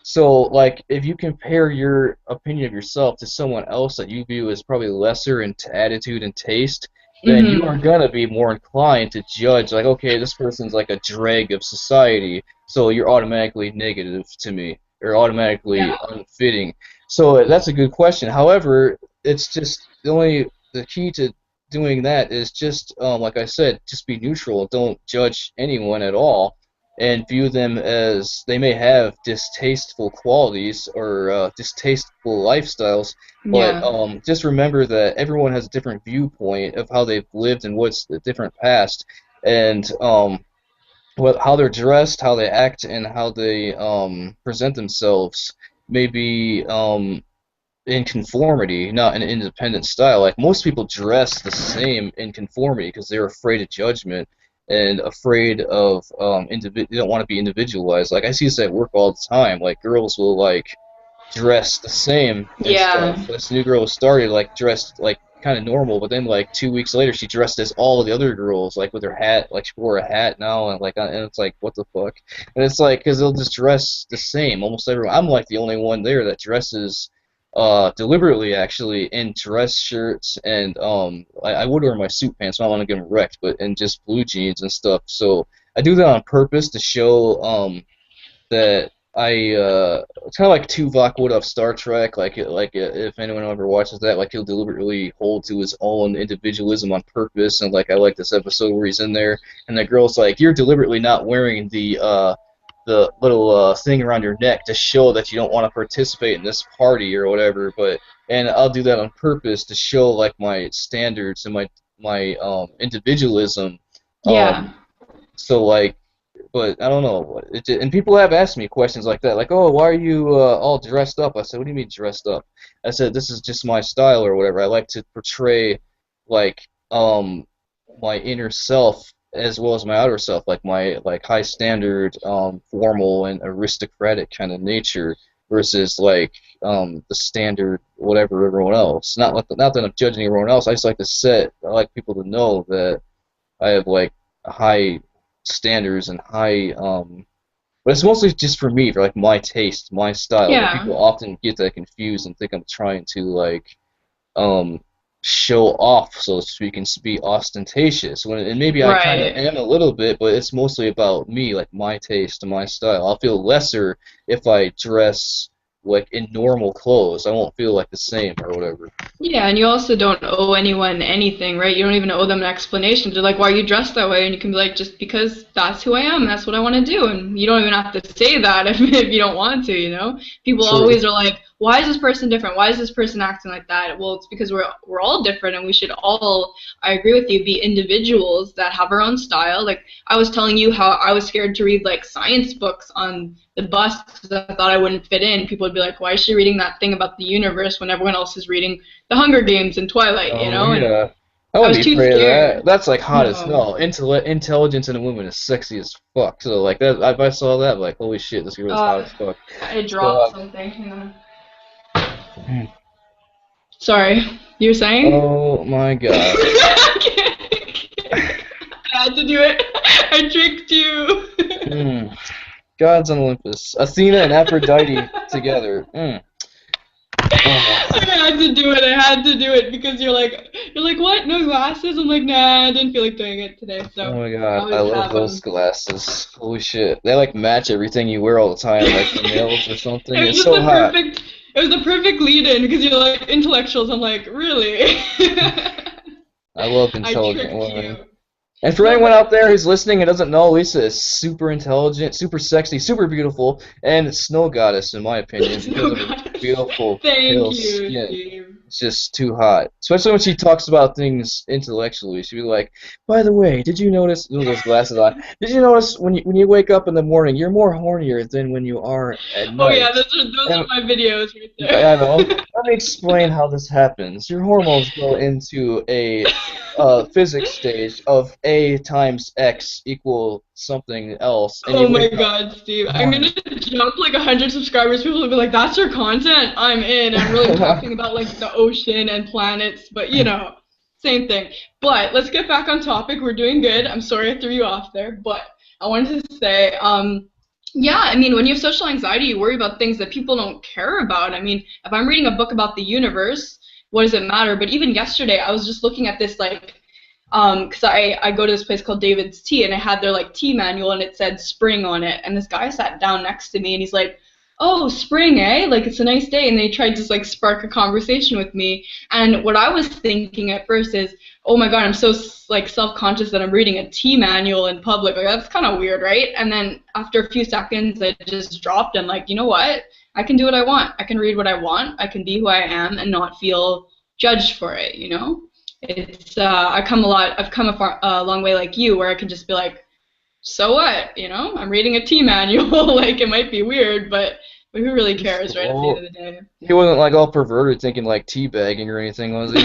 So, like, if you compare your opinion of yourself to someone else that you view as probably lesser in attitude and taste, then you are gonna be more inclined to judge, like, okay, this person's like a drag of society, so you're automatically negative to me, or automatically Yeah. unfitting. So that's a good question. However, it's just the key to doing that is just, like I said, just be neutral. Don't judge anyone at all and view them as they may have distasteful qualities or distasteful lifestyles, but Yeah. just remember that everyone has a different viewpoint of how they've lived and what's the different past, and how they're dressed, how they act, and how they present themselves may be in conformity, not in independent style. Like most people dress the same in conformity because they're afraid of judgment and afraid of they don't want to be individualized. Like I see this at work all the time. Like girls will like dress the same and Yeah. stuff. This new girl started like dressed like kind of normal, but then like 2 weeks later she dressed as all of the other girls, like with her hat, like she wore a hat now, and it's like what the fuck? And it's like because they'll just dress the same, almost everyone. I'm like the only one there that dresses deliberately actually in dress shirts and I would wear my suit pants, so I don't want to get them wrecked, but in just blue jeans and stuff. So I do that on purpose to show that it's kind of like Tuvok would of Star Trek, if anyone ever watches that, like he'll deliberately hold to his own individualism on purpose, and like I like this episode where he's in there and the girl's like, you're deliberately not wearing the little thing around your neck to show that you don't want to participate in this party or whatever, and I'll do that on purpose to show like my standards and my individualism. Yeah. So like, but I don't know. And people have asked me questions like that, like, "Oh, why are you all dressed up?" I said, "What do you mean dressed up?" I said, "This is just my style or whatever. I like to portray like my inner self as well as my outer self, like my like high standard, formal and aristocratic kind of nature versus like the standard whatever everyone else. Not that I'm judging everyone else. I just like I like people to know that I have like high standards and high but it's mostly just for me, for like my taste, my style. But Yeah. people often get that confused and think I'm trying to like um show off, so to speak, and be ostentatious. And maybe I kind of Right. am a little bit, but it's mostly about me, like my taste and my style. I'll feel lesser if I dress like in normal clothes. I won't feel like the same or whatever. Yeah, and you also don't owe anyone anything, right? You don't even owe them an explanation. They're like, why are you dressed that way? And you can be like, just because that's who I am, that's what I want to do. And you don't even have to say that if you don't want to, you know? People True. always are like, why is this person different? Why is this person acting like that? Well, it's because we're all different, and we should all, I agree with you, be individuals that have our own style. Like, I was telling you how I was scared to read, like, science books on the bus because I thought I wouldn't fit in. People would be like, why is she reading that thing about the universe when everyone else is reading The Hunger Games and Twilight, you Oh know? And yeah. I I wouldn't was be too afraid of that. scared. That's like hot as No. hell. Intelligence in a woman is sexy as fuck. So like that, if I saw that, like holy shit, this girl is hot as fuck. I So dropped something. Hang on. Sorry. You were saying? oh my god. I had to do it. I tricked you. Mm. Gods on Olympus. Athena and Aphrodite together. Mm. Oh. I had to do it. I had to do it because you're like, You're like, what? No glasses? I'm like, nah, I didn't feel like doing it today, Oh so my I god, I always love have those them. glasses. Holy shit. They like match everything you wear all the time, like your nails or something. It was It's just so the hot. perfect. It was the perfect lead-in because you're like intellectuals. I'm like, really? I love I intelligent tricked women. you. And for No, anyone but out there who's listening and doesn't know, Lisa is super intelligent, super sexy, super beautiful, and snow goddess in my opinion because no of her goddess. beautiful Thank pale you, skin. Steve. It's just too hot. Especially when she talks about things intellectually. She'd be like, "By the way, did you notice?" With those glasses on. Did you notice when you wake up in the morning, you're more hornier than when you are at Oh yeah, night? those And are my videos right I know. there. Let me explain how this happens. Your hormones go into a physics stage of A times X equal something else, and Oh you my wake up God, Steve. I'm gonna horny. jump like 100 subscribers. People will be like, "That's your content." I'm in. I'm really talking about like the ocean and planets, but same thing. But let's get back on topic. We're doing good. I'm sorry I threw you off there, but I wanted to say, yeah, I mean, when you have social anxiety, you worry about things that people don't care about. I mean, if I'm reading a book about the universe, what does it matter? But even yesterday, I was just looking at this like because I go to this place called David's Tea, and I had their like tea manual, and it said spring on it. And this guy sat down next to me, and he's like, "Oh, spring, eh? Like it's a nice day." And they tried to like spark a conversation with me. And what I was thinking at first is, "Oh my God, I'm so like self-conscious that I'm reading a tea manual in public. Like that's kind of weird, right?" And then after a few seconds, I just dropped. I'm like, you know what? I can do what I want. I can read what I want. I can be who I am and not feel judged for it. It's I've come a long way like you where I can just be like, so what? I'm reading a tea manual. Like it might be weird, but who really He's cares, right? At the end cool. of the day. He wasn't like all perverted thinking like teabagging or anything, was he?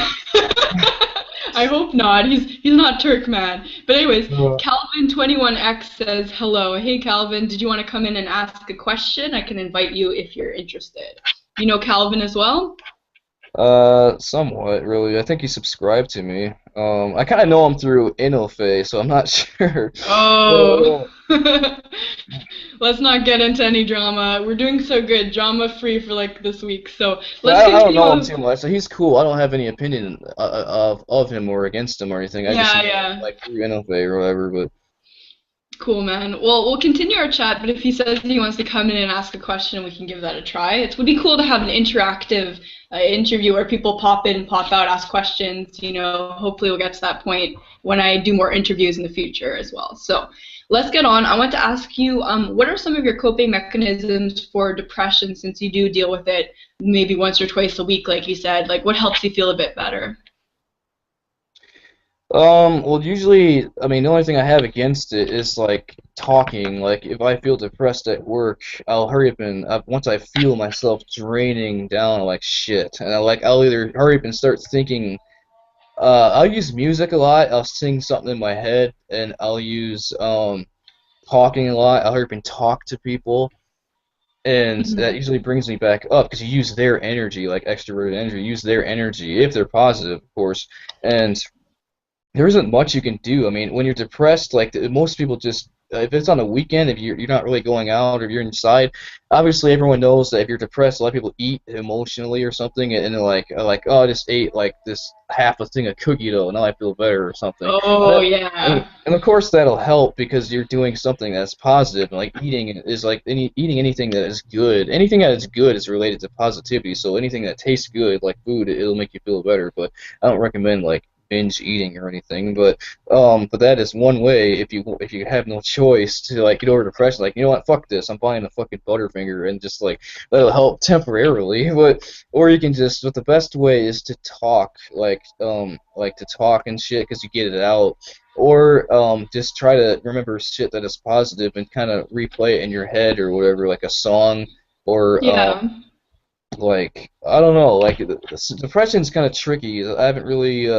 I hope not. He's not Turk man. But anyways, Uh, Calvin21X says hello. Hey Calvin, did you want to come in and ask a question? I can invite you if you're interested. You know Calvin as well? somewhat, really. I think he subscribed to me. I kind of know him through InnoFay, so I'm not sure. Oh. But, Let's not get into any drama. We're doing so good, drama free for like this week. So but let's I don't continue know him on. too much, so he's cool. I don't have any opinion of him or against him or anything. I just Yeah, know him yeah. like through InnoFay or whatever. But Cool, man. Well, we'll continue our chat, but if he says he wants to come in and ask a question, we can give that a try. It would be cool to have an interactive interview where people pop in, pop out, ask questions. Hopefully we'll get to that point when I do more interviews in the future as well. So let's get on. I want to ask you, what are some of your coping mechanisms for depression since you do deal with it maybe once or twice a week, like you said? Like, what helps you feel a bit better? well, usually, I mean, the only thing I have against it is like talking. Like, if I feel depressed at work, I'll hurry up and once I feel myself draining down like shit, and I'll either hurry up and start thinking. I'll use music a lot. I'll sing something in my head, and I'll use talking a lot. I'll hurry up and talk to people, and that Mhm. usually brings me back up because you use their energy, like extroverted energy. Use their energy if they're positive, of course, and there isn't much you can do. I mean, when you're depressed, like most people just if it's on a weekend, if you're not really going out or you're inside, obviously everyone knows that if you're depressed, a lot of people eat emotionally or something, and they're like, oh, I just ate like this half a thing of cookie dough, now I feel better or something. And Oh, that, and, yeah. and of course that'll help because you're doing something that's positive. And like eating is like eating anything that is good. Anything that is good is related to positivity. So anything that tastes good, like food, it'll make you feel better. But I don't recommend like binge eating or anything, but that is one way if you have no choice to like get over depression. Like, you know what, fuck this, I'm buying a fucking Butterfinger, and just like that'll help temporarily. But or you can just, but the best way is to talk, like to talk and shit, because you get it out. Or just try to remember shit that is positive and kind of replay it in your head or whatever, like a song or Yeah. like I don't know, like depression's kind of tricky. I haven't really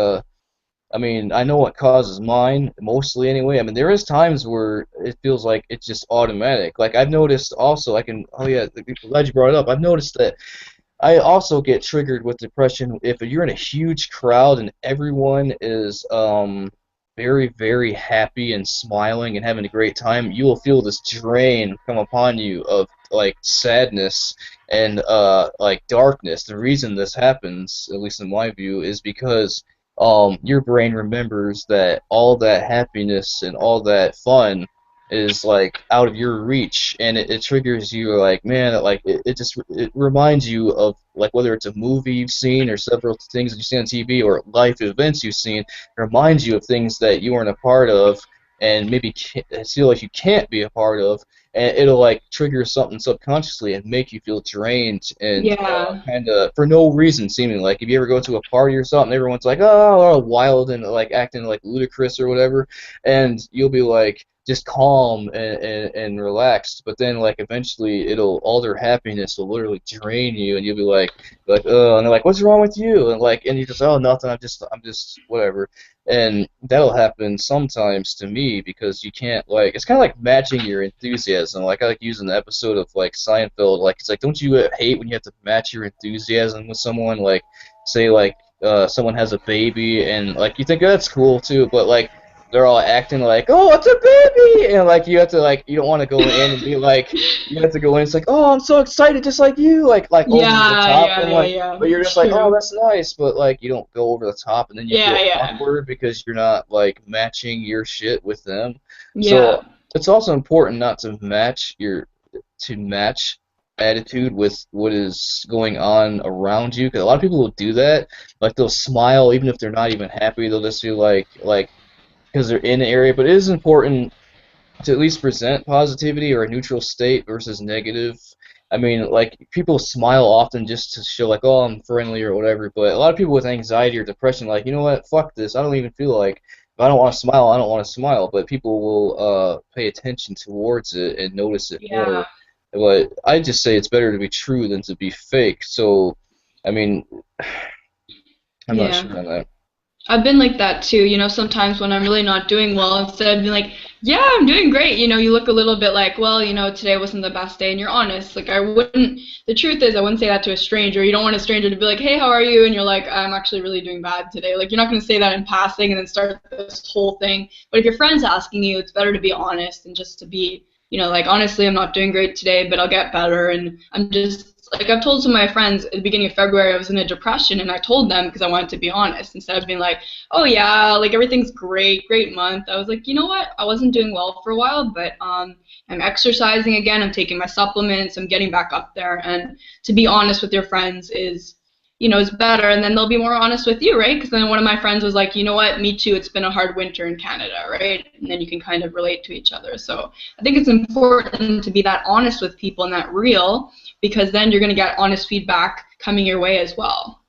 I mean, I know what causes mine, mostly anyway. I mean, there is times where it feels like it's just automatic. Like I've noticed also, oh yeah, glad you brought it up. I've noticed that I also get triggered with depression if you're in a huge crowd and everyone is very, very happy and smiling and having a great time. You will feel this drain come upon you of like sadness and like darkness. The reason this happens, at least in my view, is because your brain remembers that all that happiness and all that fun is like out of your reach, and it triggers you like, man, like it just it reminds you of like whether it's a movie you've seen or several things that you've seen on TV or life events you've seen, it reminds you of things that you weren't a part of and maybe feel like you can't be a part of, and it'll like trigger something subconsciously and make you feel drained and Yeah. kind of for no reason seemingly. Like if you ever go to a party or something, everyone's like, oh, they're all wild and like acting like ludicrous or whatever, and you'll be like just calm and relaxed, but then like eventually it'll all their happiness will literally drain you, and you'll be like oh, and they're like, what's wrong with you, and like, and you just, oh, nothing, I'm just whatever. And that'll happen sometimes to me because you can't, like, it's kind of like matching your enthusiasm. Like I like using the episode of like Seinfeld, like it's like, don't you hate when you have to match your enthusiasm with someone? Like say like someone has a baby and like you think, oh, that's cool too, but like they're all acting like, oh, it's a baby, and like you have to, like, you don't want to go in and be like, you have to go in, it's like, oh, I'm so excited, just like you, like over the top, Yeah, and yeah, like, yeah. but you're just like, oh, that's nice, but like you don't go over the top, and then you Yeah, feel yeah. awkward because you're not like matching your shit with them. Yeah. So it's also important not to match attitude with what is going on around you, because a lot of people will do that. Like they'll smile even if they're not even happy. They'll just feel like because they're in the area, but it is important to at least present positivity or a neutral state versus negative. I mean, like, people smile often just to show, like, oh, I'm friendly or whatever, but a lot of people with anxiety or depression, like, you know what, fuck this, I don't even feel like, if I don't want to smile, I don't want to smile, but people will pay attention towards it and notice it Yeah. more. But I just say it's better to be true than to be fake, so, I mean, I'm not Yeah. sure on that. I've been like that too, sometimes when I'm really not doing well, instead of being like, yeah, I'm doing great, you look a little bit like, well, today wasn't the best day, and you're honest. Like, the truth is, I wouldn't say that to a stranger. You don't want a stranger to be like, hey, how are you? And you're like, I'm actually really doing bad today. Like, you're not going to say that in passing and then start this whole thing. But if your friend's asking you, it's better to be honest and just to be, like, honestly, I'm not doing great today, but I'll get better. And I'm just, like, I've told some of my friends at the beginning of February I was in a depression, and I told them because I wanted to be honest instead of being like, oh yeah, like everything's great month. I was like, you know what? I wasn't doing well for a while, but I'm exercising again. I'm taking my supplements. I'm getting back up there. And to be honest with your friends is better, and then they'll be more honest with you, right? Because then one of my friends was like, you know what? Me too. It's been a hard winter in Canada, right? And then you can kind of relate to each other. So I think it's important to be that honest with people and that real, because then you're going to get honest feedback coming your way as well.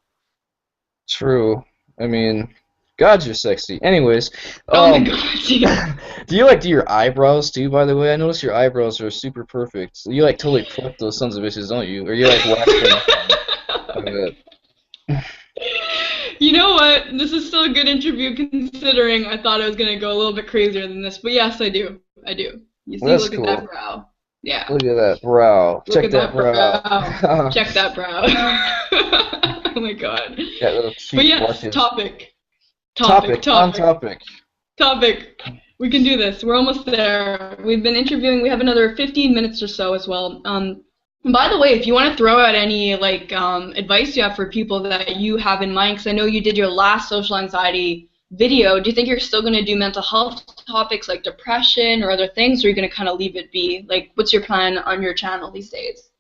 True. I mean, God, you're sexy. Anyways, Oh my God, yeah. do you like do your eyebrows too, by the way? I notice your eyebrows are super perfect. You like totally pluck those sons of bitches, don't you? Or you like wax them? Like that. You know what? This is still a good interview considering I thought I was going to go a little bit crazier than this. But yes, I do. I do. You see, Well, that's look cool. at that brow. Yeah. Look at that brow. Look Check at that that brow. brow. Check that brow. Oh my God. Got little But cute yes, blushes. topic. On topic. Topic. We can do this. We're almost there. We've been interviewing. We have another 15 minutes or so as well. By the way, if you want to throw out any advice you have for people that you have in mind, because I know you did your last social anxiety video, do you think you're still going to do mental health topics like depression or other things, or are you going to kind of leave it be? Like, what's your plan on your channel these days?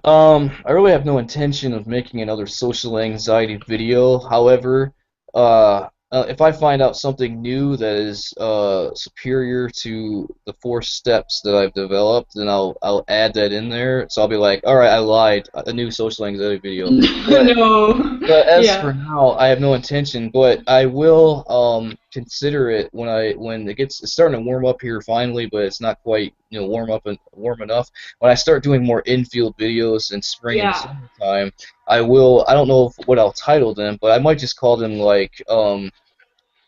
I really have no intention of making another social anxiety video. However, if I find out something new that is superior to the 4 steps that I've developed, then I'll add that in there. So I'll be like, all right, I lied, a new social anxiety video. No. But as Yeah. for now, I have no intention. But I will consider it when it's starting to warm up here finally, but it's not quite warm enough. When I start doing more in-field videos in spring and Yeah. summertime, I don't know what I'll title them, but I might just call them like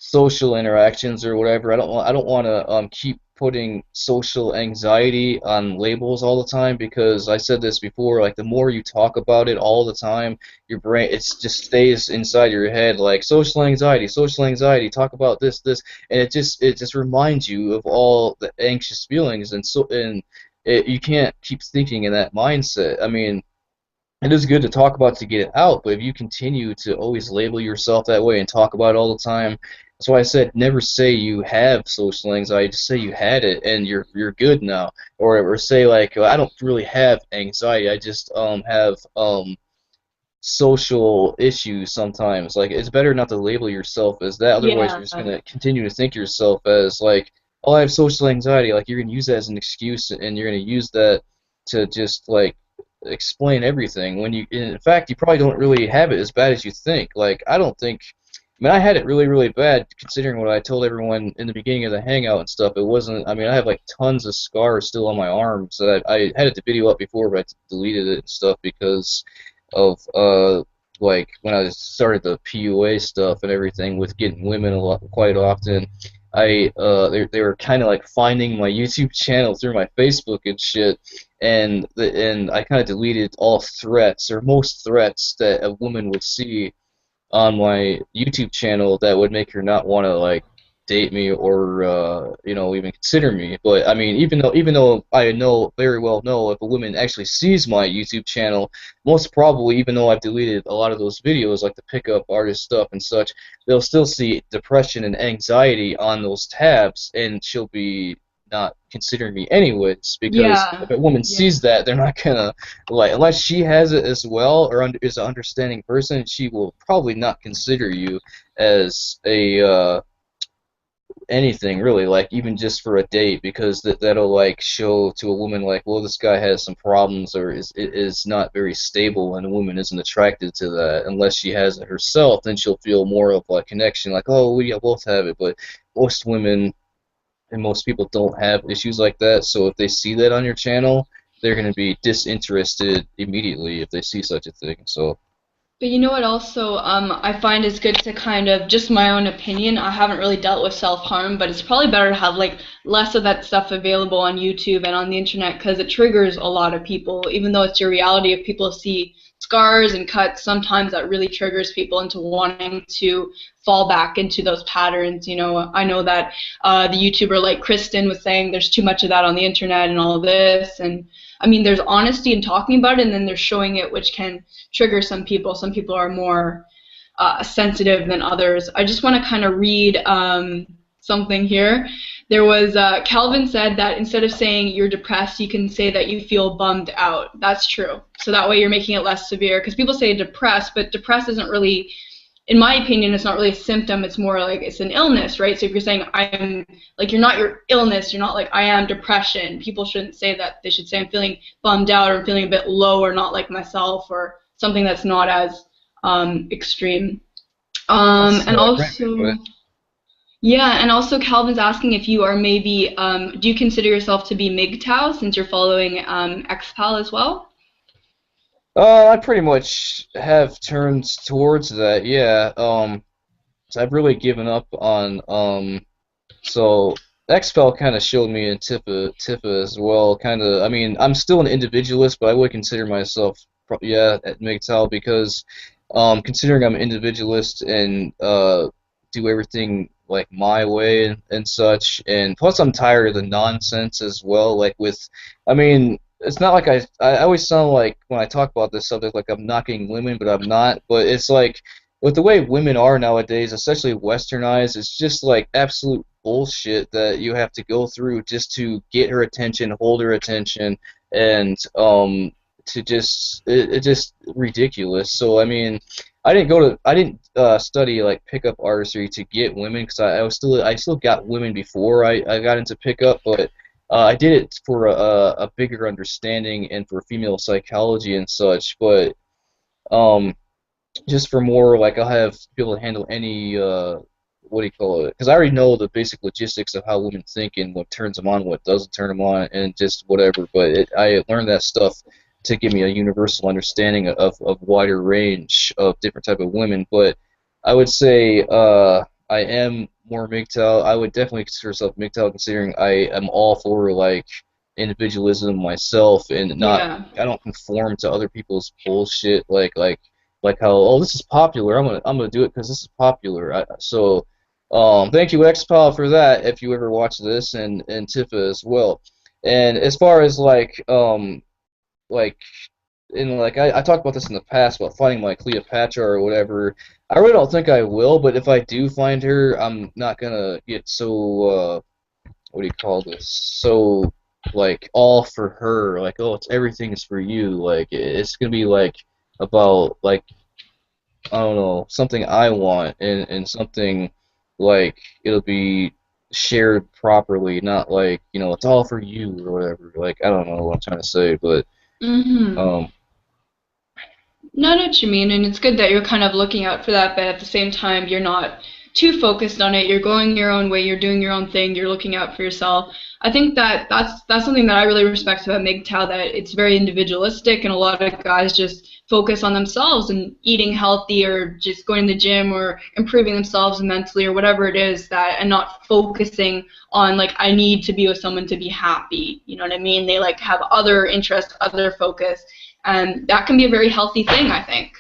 social interactions or whatever. I don't want to keep putting social anxiety on labels all the time, because I said this before, like the more you talk about it all the time, your brain, it just stays inside your head like social anxiety, talk about this, and it just reminds you of all the anxious feelings, and you can't keep thinking in that mindset. I mean, it is good to talk about to get it out, but if you continue to always label yourself that way and talk about it all the time, that's why I said never say you have social anxiety. Just say you had it and you're good now, or say like I don't really have anxiety. I just have social issues sometimes. Like it's better not to label yourself as that. Otherwise, Yeah. you're just gonna continue to think yourself as like, oh, I have social anxiety. Like you're gonna use that as an excuse, and you're gonna use that to just like explain everything. When you, in fact, you probably don't really have it as bad as you think. Like I don't think. I mean, I had it really, really bad considering what I told everyone in the beginning of the hangout and stuff. It wasn't. I mean, I have like tons of scars still on my arms that I had it to video up before, but I deleted it and stuff because of like when I started the PUA stuff and everything with getting women a lot quite often. They were kind of like finding my YouTube channel through my Facebook and shit, and I kind of deleted all threats or most threats that a woman would see on my YouTube channel that would make her not want to like date me or you know, even consider me. But I mean, even though I know very well know if a woman actually sees my YouTube channel, most probably even though I've deleted a lot of those videos like the pickup artist stuff and such, they'll still see depression and anxiety on those tabs, and she'll be not considering me anyways, because if Yeah. a woman Yeah. sees that, they're not gonna like, unless she has it as well or is an understanding person, she will probably not consider you as a anything really, like even just for a date, because that'll like show to a woman like, well, this guy has some problems or is not very stable, and a woman isn't attracted to that unless she has it herself. Then she'll feel more of a connection, like, oh, we both have it. But most women and most people don't have issues like that, so if they see that on your channel, they're going to be disinterested immediately if they see such a thing. So But you know what also I find is good to kind of, just my own opinion, I haven't really dealt with self-harm, but it's probably better to have like less of that stuff available on YouTube and on the internet because it triggers a lot of people. Even though it's your reality, if people see scars and cuts, sometimes that really triggers people into wanting to fall back into those patterns. You know, I know that the YouTuber like Kristen was saying there's too much of that on the internet and all of this, and I mean, there's honesty in talking about it, and then there's showing it, which can trigger some people. Some people are more sensitive than others. I just want to kind of read something here. There was Calvin said that instead of saying you're depressed, you can say that you feel bummed out. That's true. So that way you're making it less severe. Because people say depressed, but depressed isn't really, in my opinion, it's not really a symptom. It's more like it's an illness, right? So if you're saying I'm, like, you're not your illness, you're not like I am depression. People shouldn't say that. They should say I'm feeling bummed out or I'm feeling a bit low or not like myself or something that's not as extreme. that's And great input. also, yeah, and also Calvin's asking if you are maybe, do you consider yourself to be MGTOW since you're following XPAL as well? I pretty much have turned towards that, yeah. So I've really given up on so Expel kind of showed me in Tifa as well. Kind of, I mean, I'm still an individualist, but I would consider myself, yeah, at MGTOW because considering I'm an individualist and do everything like my way and such, and plus I'm tired of the nonsense as well. Like with, I mean, it's not like I always sound like when I talk about this subject like I'm knocking women, but I'm not. But it's like with the way women are nowadays, especially westernized, it's just like absolute bullshit that you have to go through just to get her attention, hold her attention, and to just it just ridiculous. So I mean, I didn't study like pickup artistry to get women because I still got women before I got into pickup, but I did it for a bigger understanding and for female psychology and such. But um, just for more like I'll have be able to handle any what do you call it? Because I already know the basic logistics of how women think and what turns them on, what doesn't turn them on, and just whatever. But I learned that stuff to give me a universal understanding of wider range of different type of women. But I would say I am more MGTOW. I would definitely consider myself MGTOW, considering I am all for like individualism myself and not Yeah. I don't conform to other people's bullshit like how, oh, this is popular, I'm gonna do it because this is popular. So thank you XPOW for that if you ever watch this, and Tifa as well. And as far as like and like I talked about this in the past about finding my Cleopatra or whatever. I really don't think I will, but if I do find her, I'm not gonna get so what do you call this? So like all for her, like oh, it's everything is for you. Like it's gonna be like about like I don't know something I want and something like it'll be shared properly, not like it's all for you or whatever. Like I don't know what I'm trying to say, but Mm-hmm. um No, I know what you mean, and it's good that you're kind of looking out for that, but at the same time, you're not too focused on it. You're going your own way. You're doing your own thing. You're looking out for yourself. I think that that's something that I really respect about MGTOW, that it's very individualistic, and a lot of guys just focus on themselves and eating healthy or just going to the gym or improving themselves mentally or whatever it is that, and not focusing on like I need to be with someone to be happy. You know what I mean? They like have other interests, other focus, and that can be a very healthy thing, I think.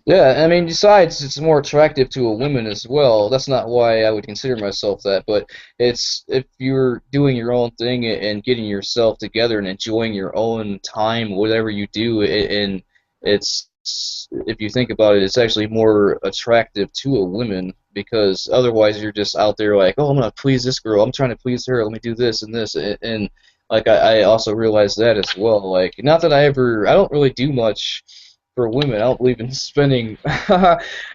yeah, I mean, besides, it's more attractive to a woman as well. That's not why I would consider myself that, but it's if you're doing your own thing and getting yourself together and enjoying your own time, whatever you do, and it's if you think about it, it's actually more attractive to a woman because otherwise you're just out there like, oh, I'm gonna please this girl, I'm trying to please her, let me do this and this, and like I also realized that as well. Like, not that I don't really do much for women. I don't believe in spending.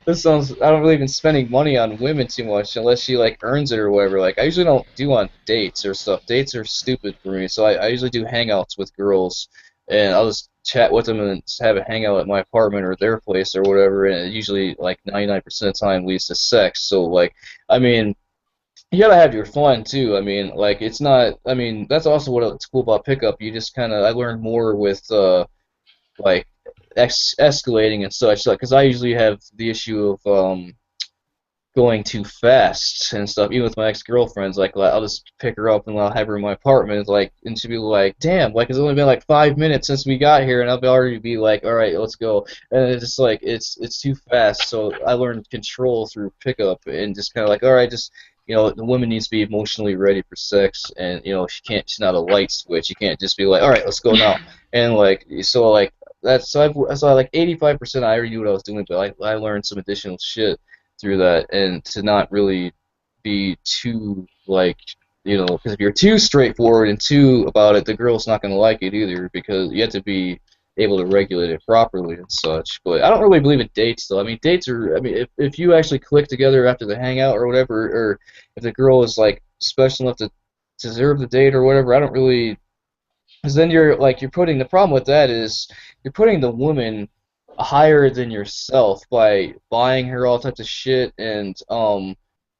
This sounds. I don't believe in spending money on women too much unless she like earns it or whatever. Like I usually don't do on dates or stuff. Dates are stupid for me. So I usually do hangouts with girls, and I'll just chat with them and just have a hangout at my apartment or their place or whatever. And it usually like 99% of the time leads to sex. So like I mean. You gotta have your fun too. I mean, like it's not. I mean, that's also what's cool about pickup. You just kind of. I learned more with like escalating and such. Like, because I usually have the issue of going too fast and stuff. Even with my ex-girlfriends, like I'll just pick her up and I'll have her in my apartment, like, and she'll be like, "Damn, like it's only been like 5 minutes since we got here," and I'll already be like, "All right, let's go." And it's just like it's too fast. So I learned control through pickup and just kind of like, all right, just the woman needs to be emotionally ready for sex, and she's not a light switch. You can't just be like, all right, let's go now, and like so like. So like 85% I already knew what I was doing, but I learned some additional shit through that, and to not really be too like because if you're too straightforward and too about it, the girl's not gonna like it either because you have to be able to regulate it properly and such. But I don't really believe in dates though. I mean dates are if you actually click together after the hangout or whatever, or if the girl is like special enough to deserve the date or whatever, I don't really because then you're putting the problem with that is you're putting the woman higher than yourself by buying her all types of shit and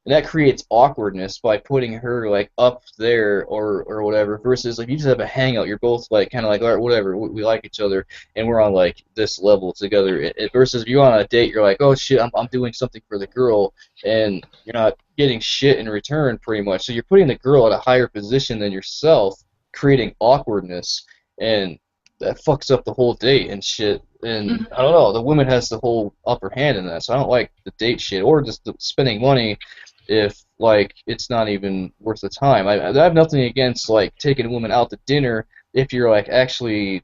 that creates awkwardness by putting her like up there or whatever versus like you just have a hangout, you're both like kind of like all right, whatever, we like each other and we're on like this level together versus if you're on a date, you're like, oh shit, I'm doing something for the girl and you're not getting shit in return pretty much, so you're putting the girl at a higher position than yourself, creating awkwardness, and that fucks up the whole date and shit. And I don't know, the woman has the whole upper hand in that, so I don't like the date shit or just the spending money if like it's not even worth the time. I have nothing against like taking a woman out to dinner if you're like actually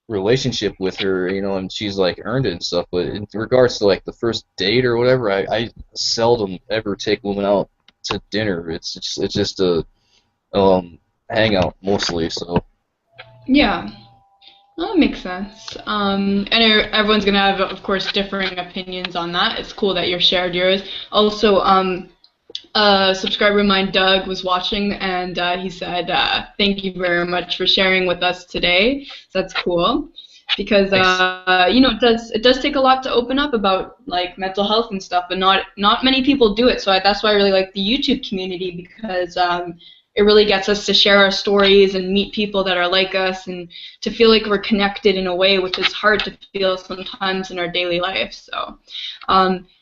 relationship with her, and she's like earned it and stuff. But in regards to like the first date or whatever, I seldom ever take women out to dinner. It's just a hangout mostly. So Yeah. Well, that makes sense. And everyone's gonna have, of course, differing opinions on that. It's cool that you shared yours. Also, a subscriber of mine, Doug, was watching, and he said, "Thank you very much for sharing with us today." So that's cool, because it does take a lot to open up about like mental health and stuff, but not many people do it. So that's why I really like the YouTube community because it really gets us to share our stories and meet people that are like us and to feel like we're connected in a way which is hard to feel sometimes in our daily life. So,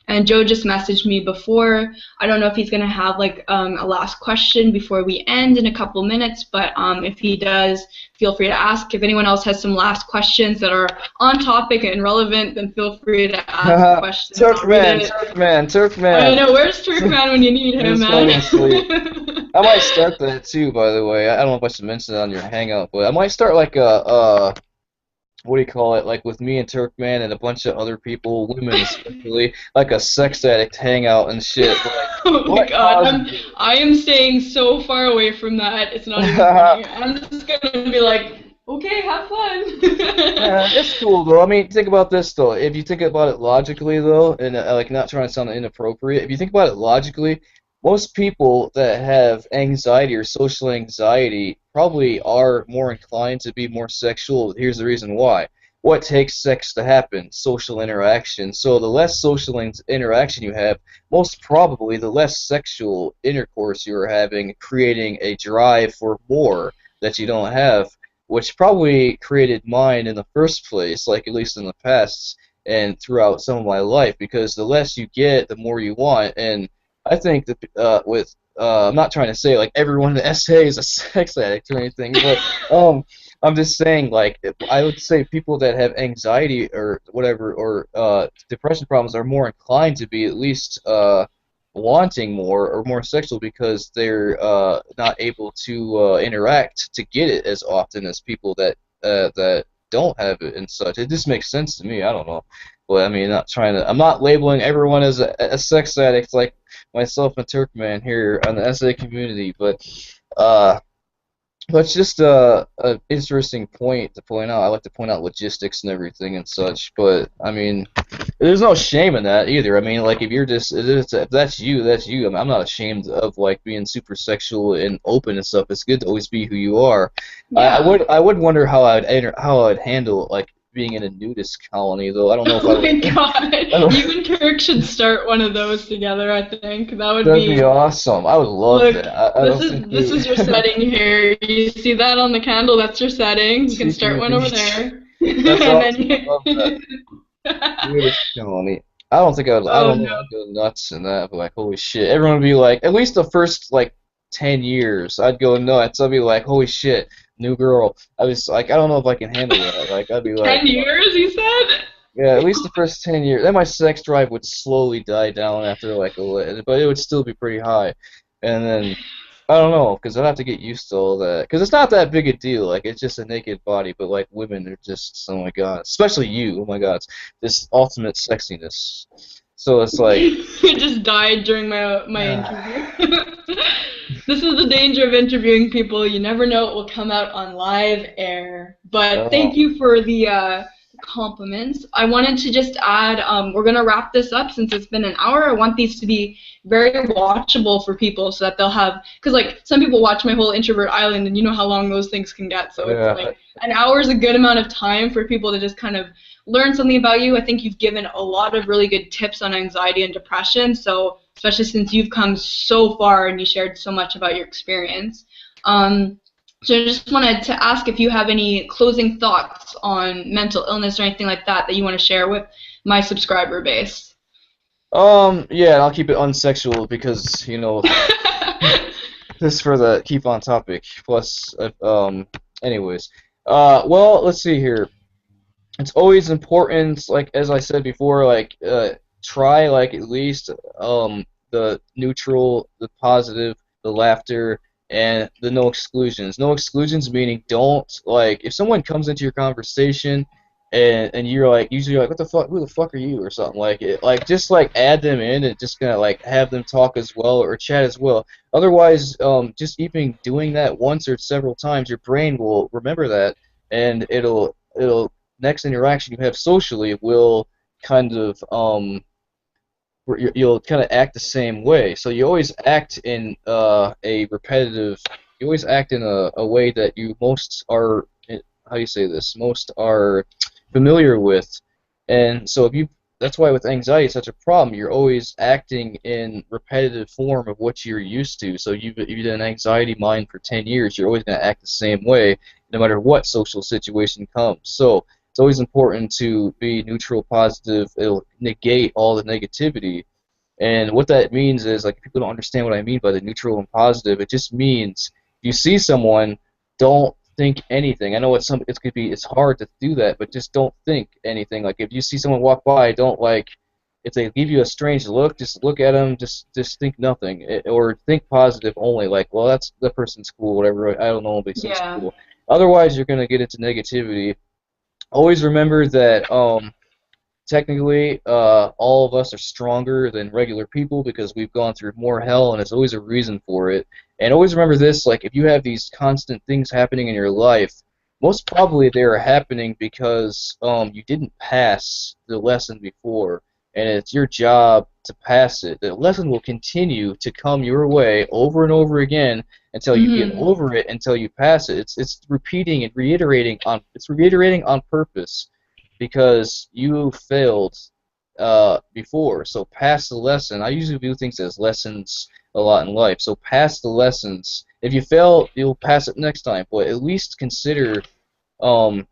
and Joe just messaged me before. I don't know if he's going to have like a last question before we end in a couple minutes, but if he does, feel free to ask. If anyone else has some last questions that are on topic and relevant, then feel free to ask the questions. Turkman. I know, where's Turkman when you need him, man? I might start that too, by the way. I don't know if I should mention it on your hangout, but I might start like a what do you call it? Like with me and Turkman and a bunch of other people, women especially, like a sex addict hangout and shit. But like, Oh my what God, causes it? I am staying so far away from that. It's not even funny. I'm just gonna be like, okay, have fun. Yeah, it's cool though. I mean, think about this though. If you think about it logically though, and like not trying to sound inappropriate, if you think about it logically, most people that have anxiety or social anxiety probably are more inclined to be more sexual. Here's the reason why. What takes sex to happen? Social interaction. So the less social interaction you have, most probably the less sexual intercourse you are having, creating a drive for more that you don't have, which probably created mine in the first place, like at least in the past and throughout some of my life, because the less you get, the more you want. And I think that I'm not trying to say like everyone in the SA is a sex addict or anything, but I'm just saying like I would say people that have anxiety or whatever or depression problems are more inclined to be at least wanting more or more sexual because they're not able to interact to get it as often as people that don't have it and such. It just makes sense to me. I don't know, but I mean, I'm not labeling everyone as a sex addict like myself and Turkman here on the SA community, uh, but it's just a interesting point to point out. I like to point out logistics and everything and such, but I mean, there's no shame in that either. I mean, like if that's you, that's you. I mean, I'm not ashamed of like being super sexual and open and stuff. It's good to always be who you are. Yeah. I would wonder how I'd handle like being in a nudist colony though. I don't know if I Oh my would. God. I don't, You and Turk should start one of those together, I think. That would that'd be be. awesome. I would love Look, that. I don't think this we. is your setting here. You see that on the candle? That's your setting. You can Speaking start of one over beach, there. that's And then awesome. I you. love that. Nudist colony. I don't think I'd. I Oh don't know. no. I'd go nuts in that. But like, holy shit! Everyone would be like, at least the first like 10 years, I'd go nuts. I'd be like, holy shit, new girl. I was like, I don't know if I can handle that. Like, I'd be like, 10 years, you said? yeah, at least the first 10 years. Then my sex drive would slowly die down after like but it would still be pretty high. And then I don't know, because I'd have to get used to all that. Because it's not that big a deal. Like it's just a naked body, but like women are just, oh my god, especially you. Oh my god, it's this ultimate sexiness. So it's like, You just died during my interview. This is the danger of interviewing people. You never know what will come out on live air. But thank oh you for the compliments. I wanted to just add, we're going to wrap this up since it's been an hour. I want these to be very watchable for people so that they'll have, because like some people watch my whole Introvert Island and you know how long those things can get. So it's yeah, like an hour is a good amount of time for people to just kind of learn something about you. I think you've given a lot of really good tips on anxiety and depression. So especially since you've come so far and you shared so much about your experience. So I just wanted to ask if you have any closing thoughts on mental illness or anything like that that you want to share with my subscriber base. yeah, I'll keep it unsexual because just for the keep on topic. Plus, anyways, well, let's see here. It's always important, like as I said before, like try like at least the neutral, the positive, the laughter, and the no exclusions. No exclusions meaning don't like if someone comes into your conversation and you're like usually like what the fuck, who the fuck are you or something like it, like just like add them in and just gonna like have them talk as well or chat as well. Otherwise, just even doing that once or several times, your brain will remember that and it'll next interaction you have socially will kind of you'll kind of act the same way. So you always act in a repetitive. You always act in a way that you most are. How do you say this? Most are familiar with, and so if you. That's why with anxiety it's such a problem. You're always acting in repetitive form of what you're used to. So you've been an anxiety mind for 10 years. You're always going to act the same way, no matter what social situation comes. So it's always important to be neutral, positive. It'll negate all the negativity. And what that means is, like, people don't understand what I mean by the neutral and positive. It just means if you see someone, don't think anything. I know it's hard to do that, but just don't think anything. Like if you see someone walk by, don't like if they give you a strange look, just look at them, just think nothing, or think positive only. Like, well, that's the person's cool, whatever. I don't know if they seem Yeah. cool. Otherwise, you're gonna get into negativity. always remember that technically, all of us are stronger than regular people because we've gone through more hell, and there's always a reason for it. And always remember this, like, if you have these constant things happening in your life, most probably they are happening because you didn't pass the lesson before, and it's your job to pass it. The lesson will continue to come your way over and over again until you get Mm-hmm. over it, until you pass it. It's repeating and reiterating on purpose because you failed before. So pass the lesson. I usually view things as lessons a lot in life. So pass the lessons. If you fail, you'll pass it next time. But at least consider, um,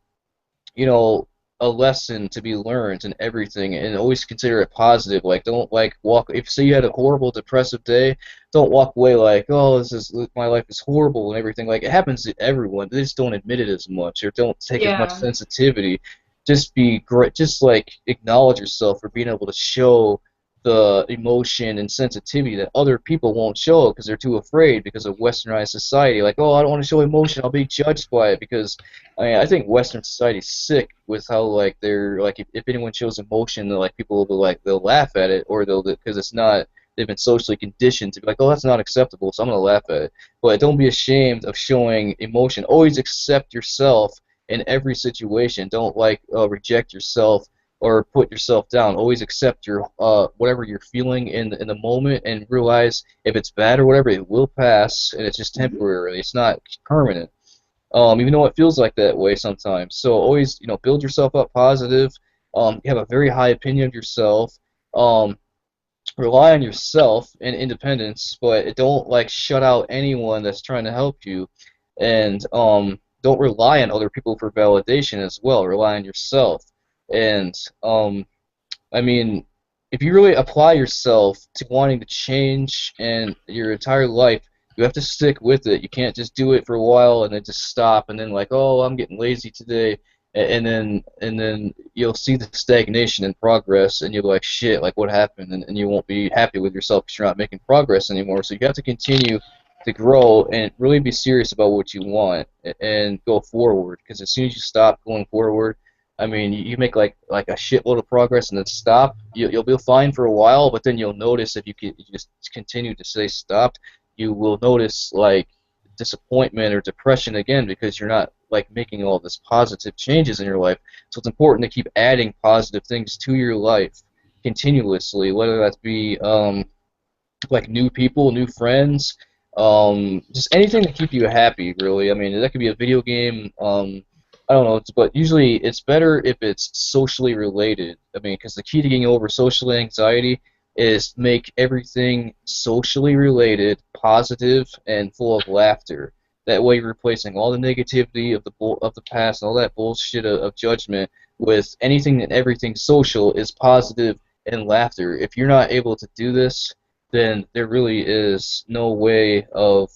you know, a lesson to be learned in everything, and always consider it positive. Like, don't like walk. If say you had a horrible, depressive day, don't walk away like, oh, this is my life is horrible and everything. Like, it happens to everyone. They just don't admit it as much, or don't take as much Yeah. sensitivity. Just be great. Just like acknowledge yourself for being able to show the emotion and sensitivity that other people won't show because they're too afraid because of westernized society. Like, oh, I don't want to show emotion. I'll be judged by it because I mean, I think Western society's sick with how like they're like if anyone shows emotion, like people will be like they'll laugh at it or they'll because it's not they've been socially conditioned to be like, oh, that's not acceptable, so I'm gonna laugh at it. But don't be ashamed of showing emotion. Always accept yourself in every situation. Don't like reject yourself or put yourself down. Always accept your whatever you're feeling in the moment and realize if it's bad or whatever, it will pass and it's just temporary. It's not permanent, even though it feels like that way sometimes. So always, build yourself up positive. You have a very high opinion of yourself. Um, Rely on yourself and independence, but don't like shut out anyone that's trying to help you. And don't rely on other people for validation as well. Rely on yourself. And I mean, if you really apply yourself to wanting to change and your entire life, you have to stick with it. You can't just do it for a while and then just stop and then like, oh, I'm getting lazy today, and then you'll see the stagnation in progress and you'll be like, shit, like what happened? And you won't be happy with yourself because you're not making progress anymore. So you have to continue to grow and really be serious about what you want and go forward. Because as soon as you stop going forward, I mean, you make like a shitload of progress and then stop. You'll be fine for a while, but then you'll notice if you just continue to stay stopped, you will notice like disappointment or depression again because you're not like making all this positive changes in your life. So it's important to keep adding positive things to your life continuously, whether that be like new people, new friends, just anything to keep you happy, really. I mean, that could be a video game. I don't know, but usually it's better if it's socially related. I mean, because the key to getting over social anxiety is make everything socially related, positive, and full of laughter. That way, you're replacing all the negativity of the past and all that bullshit of judgment with anything and everything social is positive and laughter. If you're not able to do this, then there really is no way of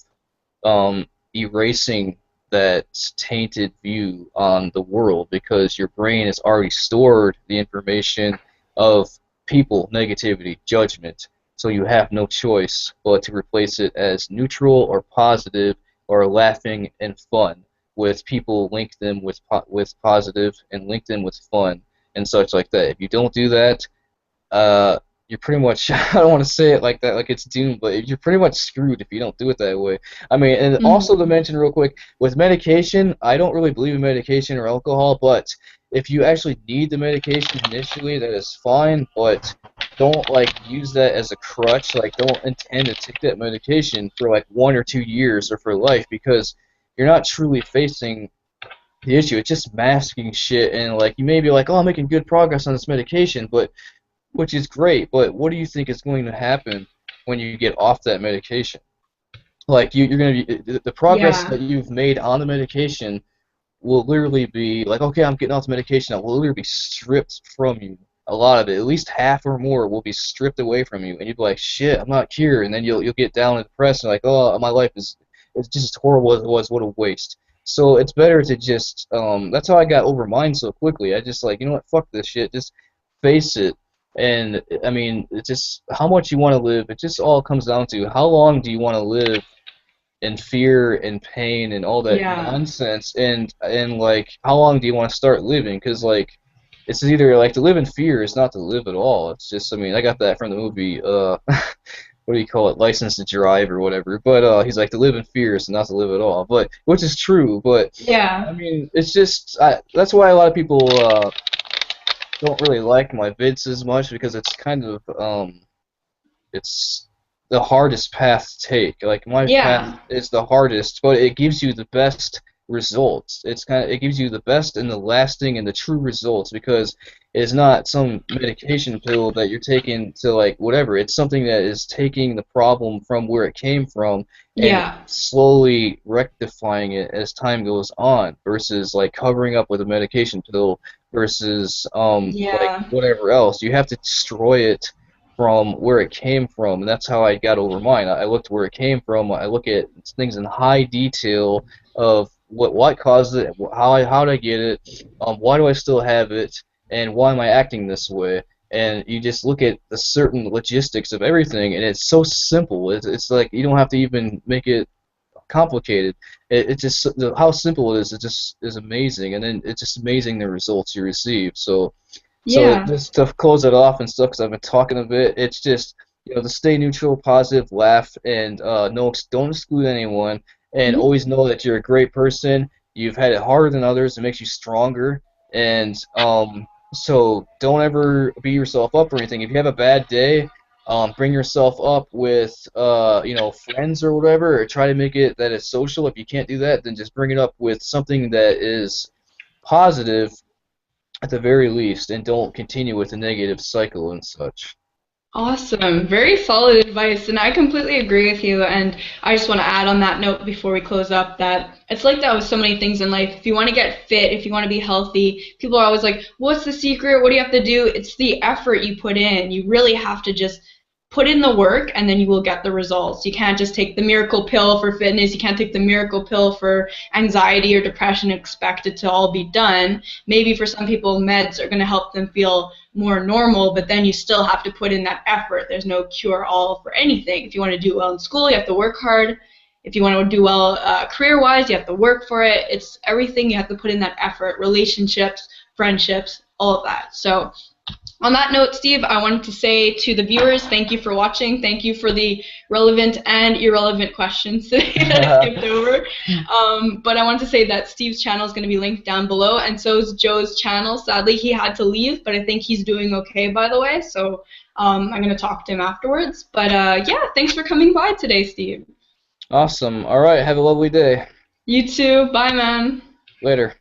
erasing that tainted view on the world because your brain has already stored the information of people, negativity, judgment, so you have no choice but to replace it as neutral or positive or laughing and fun with people link them with positive and link them with fun and such like that. If you don't do that, you're pretty much, I don't want to say it like that, like it's doomed, but you're pretty much screwed if you don't do it that way. I mean, and also to Mm-hmm. mention real quick, with medication, I don't really believe in medication or alcohol, but if you actually need the medication initially, that is fine, but don't, like, use that as a crutch. Like, don't intend to take that medication for, like, 1 or 2 years or for life because you're not truly facing the issue. It's just masking shit, and, like, you may be like, oh, I'm making good progress on this medication, but which is great, but what do you think is going to happen when you get off that medication? Like you're going to be the progress Yeah. that you've made on the medication will literally be like, okay, I'm getting off the medication. It will literally be stripped from you. A lot of it, at least half or more, will be stripped away from you, and you'll be like, shit, I'm not cured. And then you'll get down and depressed and like, oh, my life is it's just as horrible as it was. What a waste. So it's better to just that's how I got over mine so quickly. I just like, you know what, fuck this shit. Just face it. And I mean, it's just how much you want to live. It just all comes down to how long do you want to live and fear and pain and all that Yeah. nonsense. And like, how long do you want to start living? Because like, it's either like to live in fear is not to live at all. It's just, I mean, I got that from the movie. What do you call it? License to Drive or whatever. But he's like, to live in fear is not to live at all. But which is true. But Yeah. I mean, it's just that's why a lot of people don't really like my vids as much, because it's kind of it's the hardest path to take. Like, my path Yeah. is the hardest, but it gives you the best results. It gives you the best and the lasting and the true results, because it's not some medication pill that you're taking to like whatever. It's something that is taking the problem from where it came from and Yeah. slowly rectifying it as time goes on, versus like covering up with a medication pill versus like Yeah. whatever else. You have to destroy it from where it came from, and that's how I got over mine. I looked where it came from. I look at things in high detail of what caused it, how did I get it, why do I still have it, and why am I acting this way. And you just look at the certain logistics of everything, and it's so simple. It's like you don't have to even make it complicated. It just how simple it is. It just is amazing, and then it's just amazing the results you receive. So Yeah. just to close it off and stuff, because I've been talking a bit, it's just, to stay neutral, positive, laugh, and no, don't exclude anyone, and Mhm. always know that you're a great person. You've had it harder than others. It makes you stronger, and so don't ever beat yourself up or anything. If you have a bad day, bring yourself up with friends or whatever, or try to make it that it's social. If you can't do that, then just bring it up with something that is positive at the very least, and don't continue with the negative cycle and such. Awesome. Very solid advice. And I completely agree with you. And I just want to add on that note before we close up that it's like that with so many things in life. If you want to get fit, if you want to be healthy, people are always like, what's the secret? What do you have to do? It's the effort you put in. You really have to just put in the work and then you will get the results. You can't just take the miracle pill for fitness. You can't take the miracle pill for anxiety or depression and expect it to all be done. Maybe for some people, meds are going to help them feel more normal, but then you still have to put in that effort. There's no cure-all for anything. If you want to do well in school, you have to work hard. If you want to do well career-wise, you have to work for it. It's everything. You have to put in that effort, relationships, friendships, all of that. So on that note, Steve, I wanted to say to the viewers, thank you for watching. Thank you for the relevant and irrelevant questions today that I skipped over. But I wanted to say that Steve's channel is going to be linked down below, and so is Joe's channel. Sadly, he had to leave, but I think he's doing okay, by the way. So I'm going to talk to him afterwards. But yeah, thanks for coming by today, Steve. Awesome. All right. Have a lovely day. You too. Bye, man. Later.